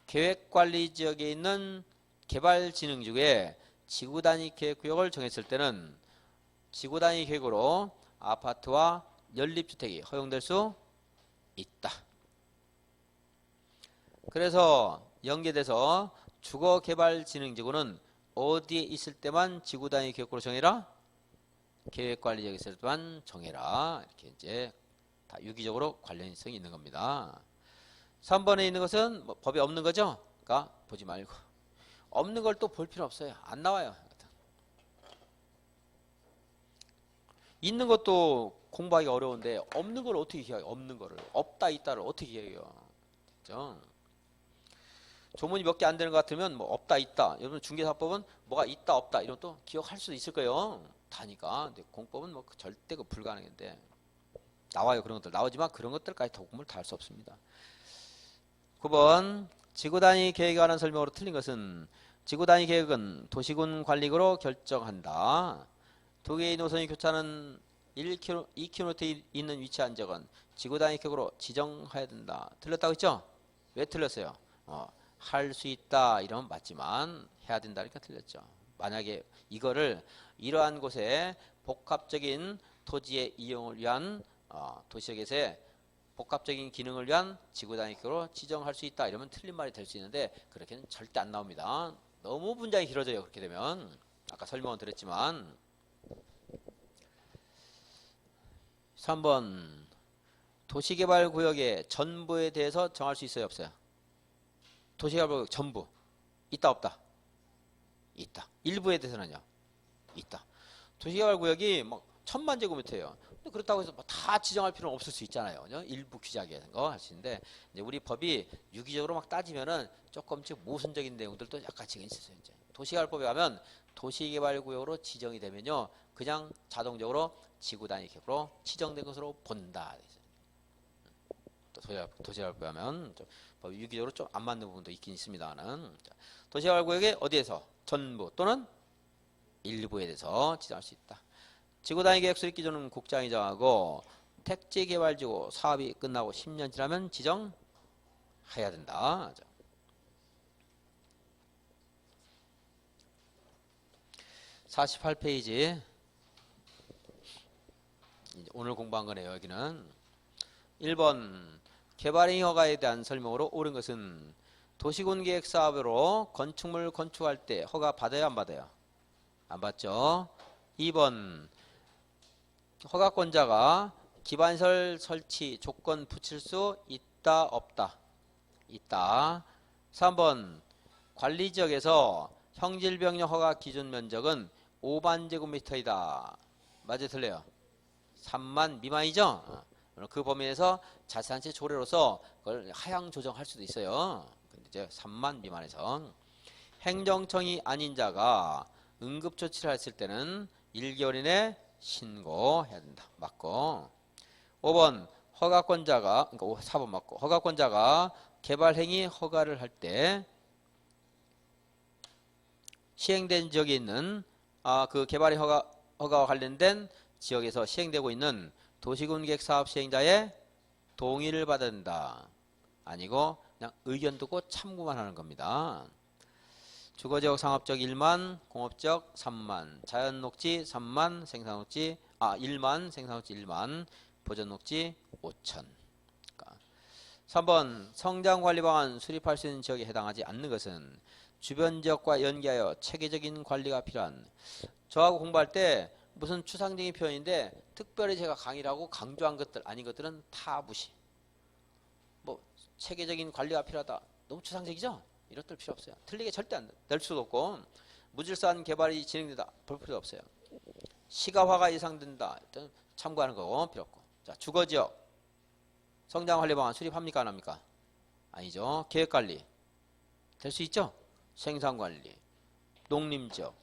계획관리지역에 있는 개발진흥지구에 지구단위 계획구역을 정했을 때는 지구단위 계획으로 아파트와 연립주택이 허용될 수 있다. 그래서 연계돼서 주거개발진흥지구는 어디에 있을 때만 지구단위 계획구로 정해라? 계획관리지역에 있을 때만 정해라. 이렇게 이제 다 유기적으로 관련성이 있는 겁니다. 3번에 있는 것은 뭐 법에 없는 거죠? 그러니까 보지 말고. 없는 걸 또 볼 필요 없어요. 안 나와요. 있는 것도 공부하기가 어려운데 없는 걸 어떻게 기억해요? 없는 거를. 없다 있다를 어떻게 기억해요? 그죠? 조문이 몇 개 안 되는 것 같으면 뭐 없다 있다. 여러분 중개사법은 뭐가 있다 없다 이런 것도 기억할 수도 있을 거예요. 다니까. 근데 공법은 뭐 절대 그 불가능인데 나와요. 그런 것들 나오지만 그런 것들까지 다 공부를 다 할 수 없습니다. 9번. 지구단위 계획에 관한 설명으로 틀린 것은 지구단위 계획은 도시군 관리구로 결정한다. 2개의 노선이 교차하는 2km 있는 위치한 지역은 지구단위 계획으로 지정해야 된다. 틀렸다고 했죠? 왜 틀렸어요? 할 수 있다 이러면 맞지만 해야 된다니까 틀렸죠. 만약에 이거를 이러한 곳에 복합적인 토지의 이용을 위한 도시역에서의 복합적인 기능을 위한 지구단위 계획으로 지정할 수 있다 이러면 틀린 말이 될 수 있는데 그렇게는 절대 안 나옵니다. 너무 문장이 길어져요. 그렇게 되면. 아까 설명은 드렸지만. 3번. 도시개발구역의 전부에 대해서 정할 수 있어요? 없어요? 도시개발구역 전부. 있다 없다? 있다. 일부에 대해서는요? 있다. 도시개발구역이 막 천만 제곱미터예요. 근데 그렇다고 해서 뭐 다 지정할 필요는 없을 수 있잖아요. 그죠? 일부 규제하게 하는 거 할 수 있는데 이제 우리 법이 유기적으로 막 따지면은 조금씩 모순적인 내용들도 약간씩은 있어요. 이제 도시개발법에 가면 도시개발구역으로 지정이 되면요, 그냥 자동적으로 지구 단위 계획으로 지정된 것으로 본다. 또 도시개발법에 가면 좀 유기적으로 좀 안 맞는 부분도 있긴 있습니다는. 도시개발구역에 어디에서 전부 또는 일부에 대해서 지정할 수 있다. 지구단위 계획 수립 기준은 국장이 정하고 택지개발지구 사업이 끝나고 10년 지나면 지정해야 된다. 48페이지 오늘 공부한 거네요. 여기는 1번 개발행위 허가에 대한 설명으로 옳은 것은 도시군계획 사업으로 건축물 건축할 때 허가 받아요, 안 받아요? 안 받죠. 2번 허가권자가 기반시설 설치 조건 붙일 수 있다, 없다? 있다. 3번 관리지역에서 형질병력 허가 기준 면적은 5만 제곱미터이다. 맞아요, 틀려요? 3만 미만이죠? 그 범위 내에서 자세 한 채 조례로서 그걸 하향 조정할 수도 있어요. 근데 이제 3만 미만에서 행정청이 아닌 자가 응급조치를 했을 때는 1개월 이내 신고해야 된다. 맞고. 5번 허가권자가, 그러니까 4번 맞고, 허가권자가 개발행위 허가를 할 때 시행된 지역에 있는 그 개발의 허가와 관련된 지역에서 시행되고 있는 도시군계획 사업 시행자의 동의를 받아야 된다. 아니고 그냥 의견 듣고 참고만 하는 겁니다. 주거지역 상업적 1만, 공업적 3만, 자연녹지 3만, 생산녹지 1만, 생산녹지 1만, 보전녹지 5천. 3번 성장관리방안 수립할 수 있는 지역에 해당하지 않는 것은 주변 지역과 연계하여 체계적인 관리가 필요한. 저하고 공부할 때 무슨 추상적인 표현인데 특별히 제가 강의를 하고 강조한 것들 아닌 것들은 다 무시. 뭐 체계적인 관리가 필요하다. 너무 추상적이죠? 이런 것들 필요 없어요. 틀리게 절대 안 될 수도 없고 무질서한 개발이 진행된다. 볼 필요 없어요. 시가화가 예상된다. 일단 참고하는 거 필요 없고. 자, 주거지역 성장관리방안 수립합니까? 안 합니까? 아니죠. 계획관리 될 수 있죠? 생산관리, 농림지역,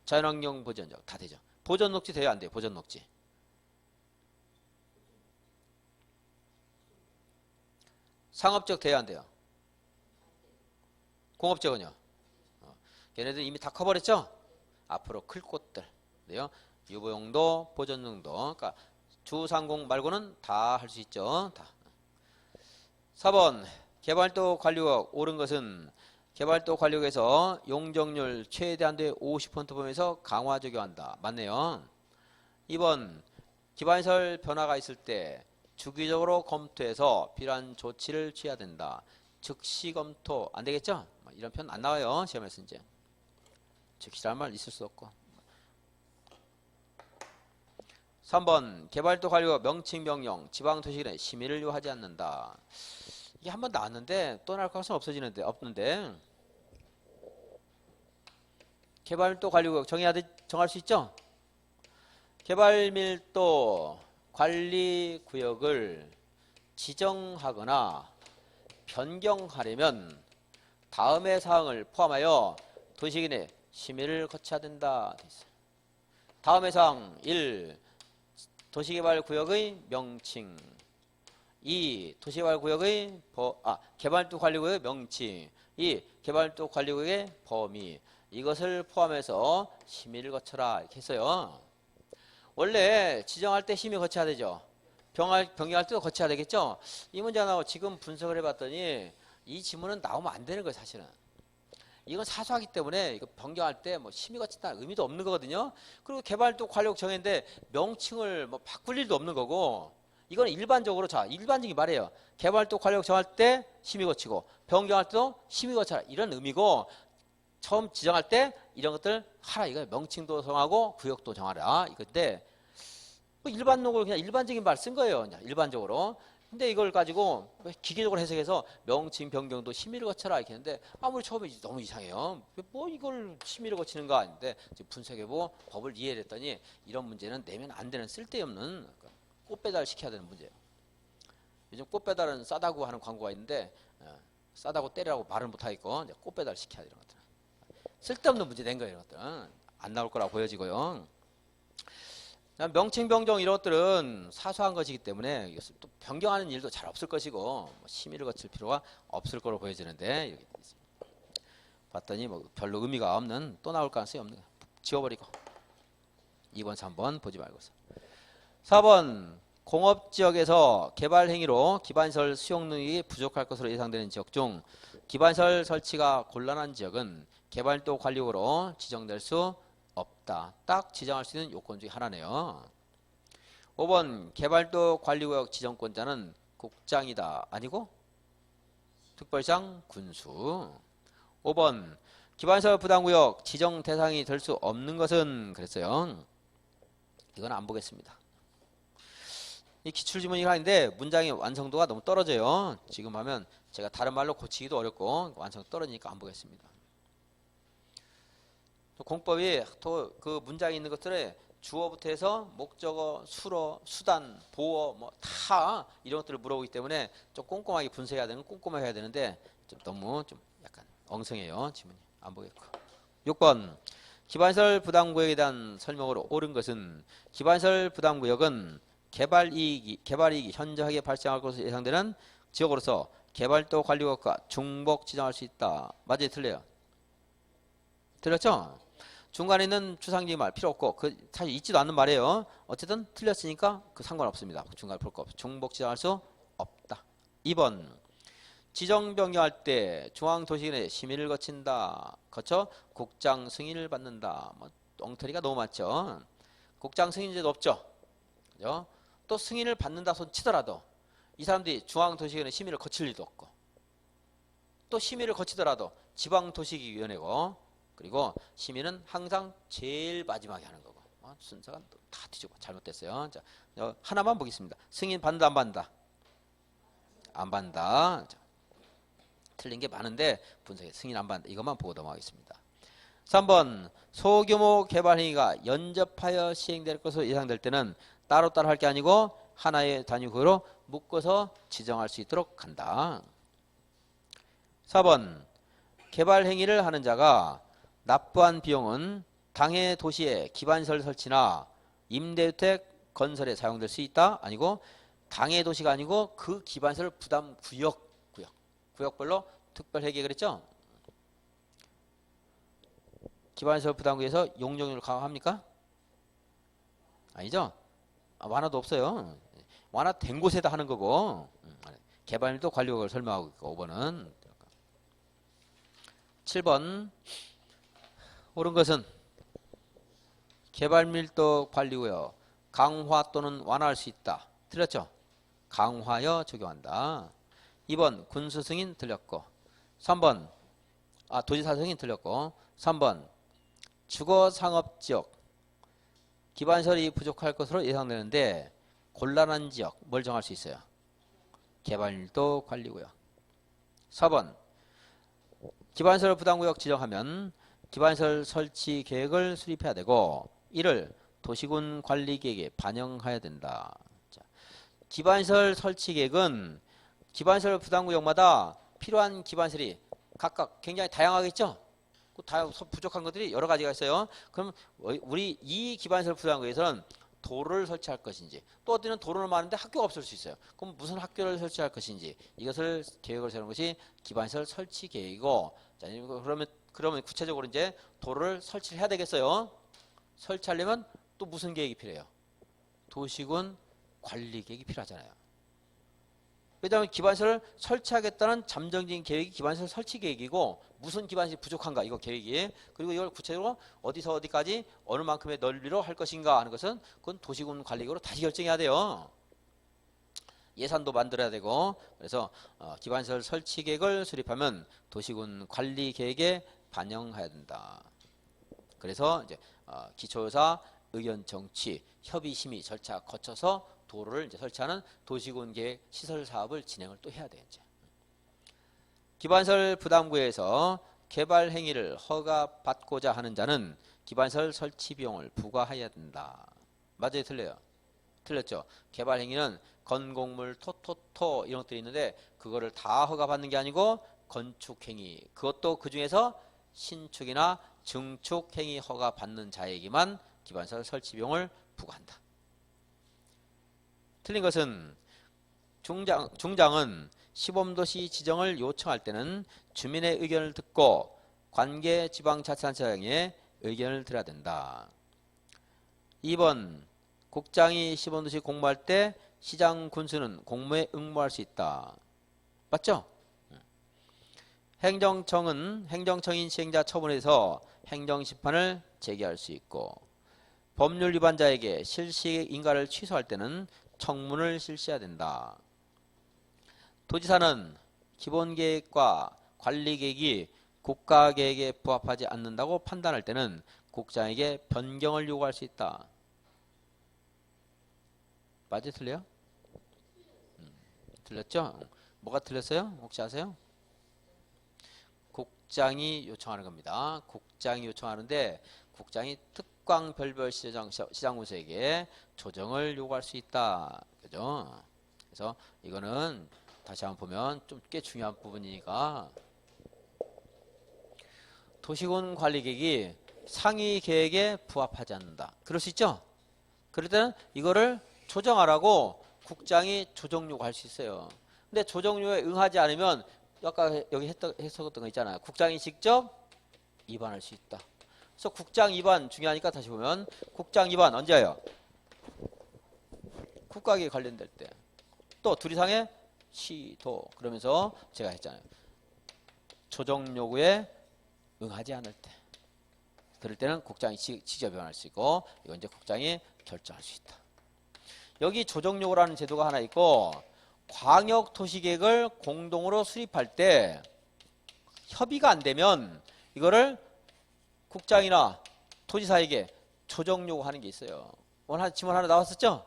자연환경 보전지역 다 되죠. 보전녹지 돼요? 안 돼요? 보전녹지. 상업지역 돼요? 안 돼요? 공업지역은요? 걔네들 이미 다 커버렸죠? 앞으로 클 곳들. 네요. 유보용도, 보전용도. 그러니까 주상공 말고는 다 할 수 있죠. 다. 4번 개발도 관리구역 옳은 것은 개발도 관리구역에서 용적률 최대한도의 50% 범위에서 강화 적용한다. 맞네요. 2번 기반시설 변화가 있을 때 주기적으로 검토해서 필요한 조치를 취해야 된다. 즉시 검토 안 되겠죠? 이런 표현 안 나와요. 시험에서 이제. 즉시라는 말 있을 수 없고. 3번 개발도 관리구역 명칭 변경 지방도시간의 심의를 요하지 않는다. 이게 한 번 나왔는데 또 나올 가능성은 없는데 개발도 관리구역 정할 수 있죠? 개발밀도 관리구역을 지정하거나 변경하려면 다음의 사항을 포함하여 도시기내 심의를 거쳐야 된다. 다음의 사항 1. 도시개발구역의 명칭 2. 도시개발구역의 개발도 관리구역의 명칭 2. 개발도 관리구역의 범위 이것을 포함해서 심의를 거쳐라 이렇게 했어요. 원래 지정할 때 심의 거쳐야 되죠. 변경할 때도 거쳐야 되겠죠. 이 문제 나오고 지금 분석을 해봤더니 이 지문은 나오면 안 되는 거예요. 사실은 이건 사소하기 때문에 이거 변경할 때 뭐 심의 거친다는 의미도 없는 거거든요. 그리고 개발도 관리구역 정했는데 명칭을 뭐 바꿀 일도 없는 거고 이거는 일반적으로 일반적인 말이에요. 개발도 관리구역 정할 때 심의 거치고 변경할 때도 심의 거쳐라 이런 의미고 처음 지정할 때 이런 것들 하라 이거예요. 명칭도 정하고 구역도 정하라 이건데 뭐 일반적으로 그냥 일반적인 말 쓴 거예요. 일반적으로 근데 이걸 가지고 기계적으로 해석해서 명칭 변경도 심의를 거쳐라 이렇게 했는데 아무리 처음에 너무 이상해요. 뭐 이걸 심의를 거치는가 했는데 분석해보고 법을 이해를 했더니 이런 문제는 내면 안 되는 쓸데없는 꽃 배달 시켜야 되는 문제예요. 요즘 꽃 배달은 싸다고 하는 광고가 있는데 싸다고 때리라고 말은 못하겠고 꽃 배달 시켜야 되는 것들은 쓸데없는 문제 낸 거예요. 이런 것들은 안 나올 거라고 보여지고요. 명칭 변경 이런 것들은 사소한 것이기 때문에 이것을 또 변경하는 일도 잘 없을 것이고 뭐 심의를 거칠 필요가 없을 거로 보여지는데 이렇게 봤더니 뭐 별로 의미가 없는 또 나올 가능성이 없는 거야. 지워버리고 2번 3번 보지 말고서 4번 공업지역에서 개발행위로 기반시설 수용 능력이 부족할 것으로 예상되는 지역 중 기반시설 설치가 곤란한 지역은 개발도 관리구역으로 지정될 수 없다. 딱 지정할 수 있는 요건 중에 하나네요. 5번 개발도 관리구역 지정권자는 국장이다. 아니고 특별시장 군수. 5번 기반시설 부담구역 지정 대상이 될 수 없는 것은 그랬어요. 이건 안 보겠습니다. 이 기출지문이 하는데 문장의 완성도가 너무 떨어져요. 지금 하면 제가 다른 말로 고치기도 어렵고 완성 떨어지니까 안 보겠습니다. 공법이 또 그 문장에 있는 것들에 주어부터 해서 목적어, 수어, 수단, 보어 뭐 다 이런 것들을 물어보기 때문에 좀 꼼꼼하게 분석해야 되는 꼼꼼하게 해야 되는데 좀 너무 좀 약간 엉성해요. 지문이 안 보겠고. 6번 기반시설 부담구역에 대한 설명으로 옳은 것은 기반시설 부담구역은 개발이익이 현저하게 발생할 것으로 예상되는 지역으로서 개발도 관리구역과 중복 지정할 수 있다. 맞아요? 틀려요? 틀렸죠? 중간에 있는 추상적인 말 필요 없고 그 사실 있지도 않는 말이에요. 어쨌든 틀렸으니까 그 상관없습니다. 중간에 볼 거 없어. 중복 지정할 수 없다. 2번 지정 변경할 때 중앙도시관에 심의를 거친다. 거쳐 국장 승인을 받는다. 뭐 엉터리가 너무 많죠. 국장 승인제도 없죠. 그죠? 또 승인을 받는다 손 치더라도 이 사람들이 중앙도시관에 심의를 거칠 일도 없고 또 심의를 거치더라도 지방도시기위원회고 그리고 심의는 항상 제일 마지막에 하는 거고 순서가 다 뒤집어 잘못됐어요. 자, 하나만 보겠습니다. 승인 받는다 안 받는다? 안 받는다. 자, 틀린 게 많은데 분석에 승인 안 받는다. 이것만 보고 넘어가겠습니다. 3번 소규모 개발 행위가 연접하여 시행될 것으로 예상될 때는 따로따로 할 게 아니고 하나의 단위구역으로 묶어서 지정할 수 있도록 한다. 4번 개발 행위를 하는 자가 납부한 비용은 당해 도시의 기반시설 설치나 임대주택 건설에 사용될 수 있다. 아니고 당해 도시가 아니고 그 기반시설 부담 구역별로 특별 회계 그랬죠. 기반시설 부담구에서 용적률을 강화합니까? 아니죠. 완화도 없어요. 완화된 곳에다 하는 거고 개발밀도 관리구역을 설명하고 있고 5번은 7번 옳은 것은 개발밀도 관리구역 강화 또는 완화할 수 있다. 틀렸죠? 강화하여 적용한다. 2번 군수 승인 틀렸고 3번 도지사 승인 틀렸고 3번 주거상업지역 기반시설이 부족할 것으로 예상되는데 곤란한 지역 뭘 정할 수 있어요? 개발밀도 관리구역. 4번 기반시설 부담구역 지정하면 기반시설 설치 계획을 수립해야 되고 이를 도시군 관리계획에 반영해야 된다. 자, 기반시설 설치 계획은 기반시설 부담구역마다 필요한 기반시설이 각각 굉장히 다양하겠죠? 부족한 것들이 여러 가지가 있어요. 그럼 우리 이 기반시설 부담구역에서는 도로를 설치할 것인지 또 어디는 도로는 많은데 학교가 없을 수 있어요. 그럼 무슨 학교를 설치할 것인지 이것을 계획을 세우는 것이 기반시설 설치 계획이고 자, 그러면 구체적으로 이제 도로를 설치를 해야 되겠어요. 설치하려면 또 무슨 계획이 필요해요? 도시군 관리 계획이 필요하잖아요. 왜냐하면 기반시설을 설치하겠다는 잠정적인 계획이 기반시설 설치 계획이고 무슨 기반시설이 부족한가 이거 계획이 그리고 이걸 구체적으로 어디서 어디까지 어느 만큼의 넓이로 할 것인가 하는 것은 그건 도시군 관리계획으로 다시 결정해야 돼요. 예산도 만들어야 되고 그래서 기반시설 설치 계획을 수립하면 도시군 관리 계획에 반영해야 된다. 그래서 이제 기초조사, 의견 정치, 협의 심의 절차 거쳐서 도로를 이제 설치하는 도시군계획 시설 사업을 진행을 또 해야 돼요. 이제. 기반시설 부담구에서 개발 행위를 허가받고자 하는 자는 기반시설 설치 비용을 부과해야 된다. 맞아요, 틀려요? 틀렸죠. 개발 행위는 건공물, 토토토 이런 것들이 있는데 그거를 다 허가받는 게 아니고 건축 행위, 그것도 그 중에서 신축이나 증축 행위 허가받는 자에게만 기반시설 설치 비용을 부과한다. 틀린 것은 중장은 시범도시 지정을 요청할 때는 주민의 의견을 듣고 관계 지방자치단체장의 의견을 들어야 된다. 2번 국장이 시범도시 공모할 때 시장 군수는 공모에 응모할 수 있다. 맞죠? 행정청은 행정청인 시행자 처분에서 행정심판을 제기할 수 있고 법률 위반자에게 실시 인가를 취소할 때는 청문을 실시해야 된다. 도지사는 기본계획과 관리계획이 국가계획에 부합하지 않는다고 판단할 때는 국장에게 변경을 요구할 수 있다. 맞아요? 틀려요? 틀렸죠? 뭐가 틀렸어요? 혹시 아세요? 국장이 요청하는 겁니다. 국장이 요청하는데 국장이 특광별별 시장군수에게 조정을 요구할 수 있다. 그죠? 그래서 이거는 다시 한번 보면 좀 꽤 중요한 부분이니까 도시군 관리계획이 상위 계획에 부합하지 않는다. 그럴 수 있죠? 그럴 때는 이거를 조정하라고 국장이 조정 요구할 수 있어요. 근데 조정 요구에 응하지 않으면 아까 여기 했었던 거 있잖아요. 국장이 직접 위반할 수 있다. 그래서 국장 위반 중요하니까 다시 보면 국장 위반 언제예요? 국가계획 관련될 때. 또 둘 이상의 시도 그러면서 제가 했잖아요. 조정 요구에 응하지 않을 때. 그럴 때는 국장이 직접 위반할 수 있고 이건 이제 국장이 결정할 수 있다. 여기 조정 요구라는 제도가 하나 있고 광역 도시계획을 공동으로 수립할 때 협의가 안 되면 이거를 국장이나 도지사에게 조정 요구하는 게 있어요. 오늘 지문 하나 나왔었죠?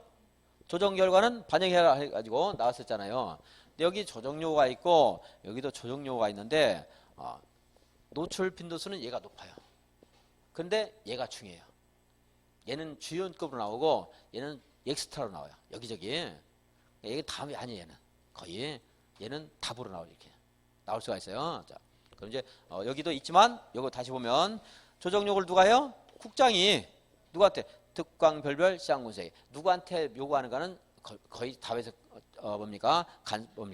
조정 결과는 반영해라 해가지고 나왔었잖아요. 근데 여기 조정 요구가 있고 여기도 조정 요구가 있는데 노출 빈도수는 얘가 높아요. 근데 얘가 중요해요. 얘는 주연급으로 나오고 얘는 엑스트라로 나와요. 여기저기. 이게 다음이 아니에요. 얘는 거의 얘는 답으로 이렇게 나올 수가 있어요. 자, 그럼 이제 여기도 있지만 이거 다시 보면 조정 요구를 누가 해요? 국장이 누구한테? 특광별별 시장군수에게 누구한테 요구하는가는 거의 답에서 뭡니까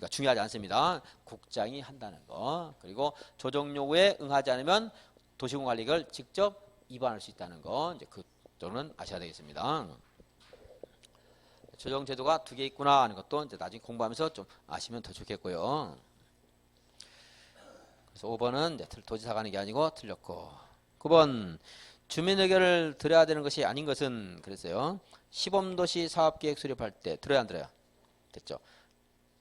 중요하지 않습니다. 국장이 한다는 거. 그리고 조정 요구에 응하지 않으면 도시공관리계획을 직접 위반할 수 있다는 거. 이제 그 점은 아셔야 되겠습니다. 조정 제도가 두 개 있구나 하는 것도 이제 나중에 공부하면서 좀 아시면 더 좋겠고요. 그래서 5번은 이제 도지사가 하는 게 아니고 틀렸고 9번 주민 의견을 들어야 되는 것이 아닌 것은 그랬어요. 시범도시 사업계획 수립할 때 들어야 안 들어요? 됐죠.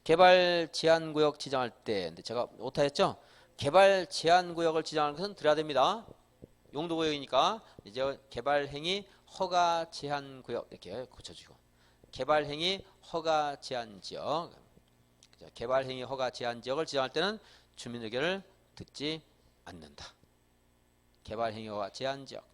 개발 제한구역 지정할 때 근데 제가 오타했죠. 개발 제한구역을 지정하는 것은 들어야 됩니다. 용도구역이니까 이제 개발행위 허가 제한구역 이렇게 고쳐주고 개발행위 허가 제한지역 개발행위 허가 제한지역을 지정할 때는 주민 의견을 듣지 않는다. 개발행위 허가 제한지역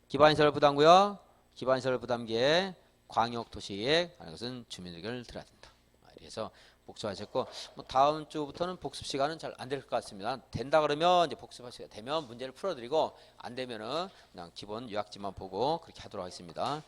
기반시설 부담구역 기반시설 부담계획 광역도시계획 하는 것은 주민 의견을 들어야 된다. 그래서 복습하셨고 다음 주부터는 복습 시간은 잘 안 될 것 같습니다. 된다 그러면 이제 복습하시게 되면 문제를 풀어드리고 안 되면은 그냥 기본 요약지만 보고 그렇게 하도록 하겠습니다.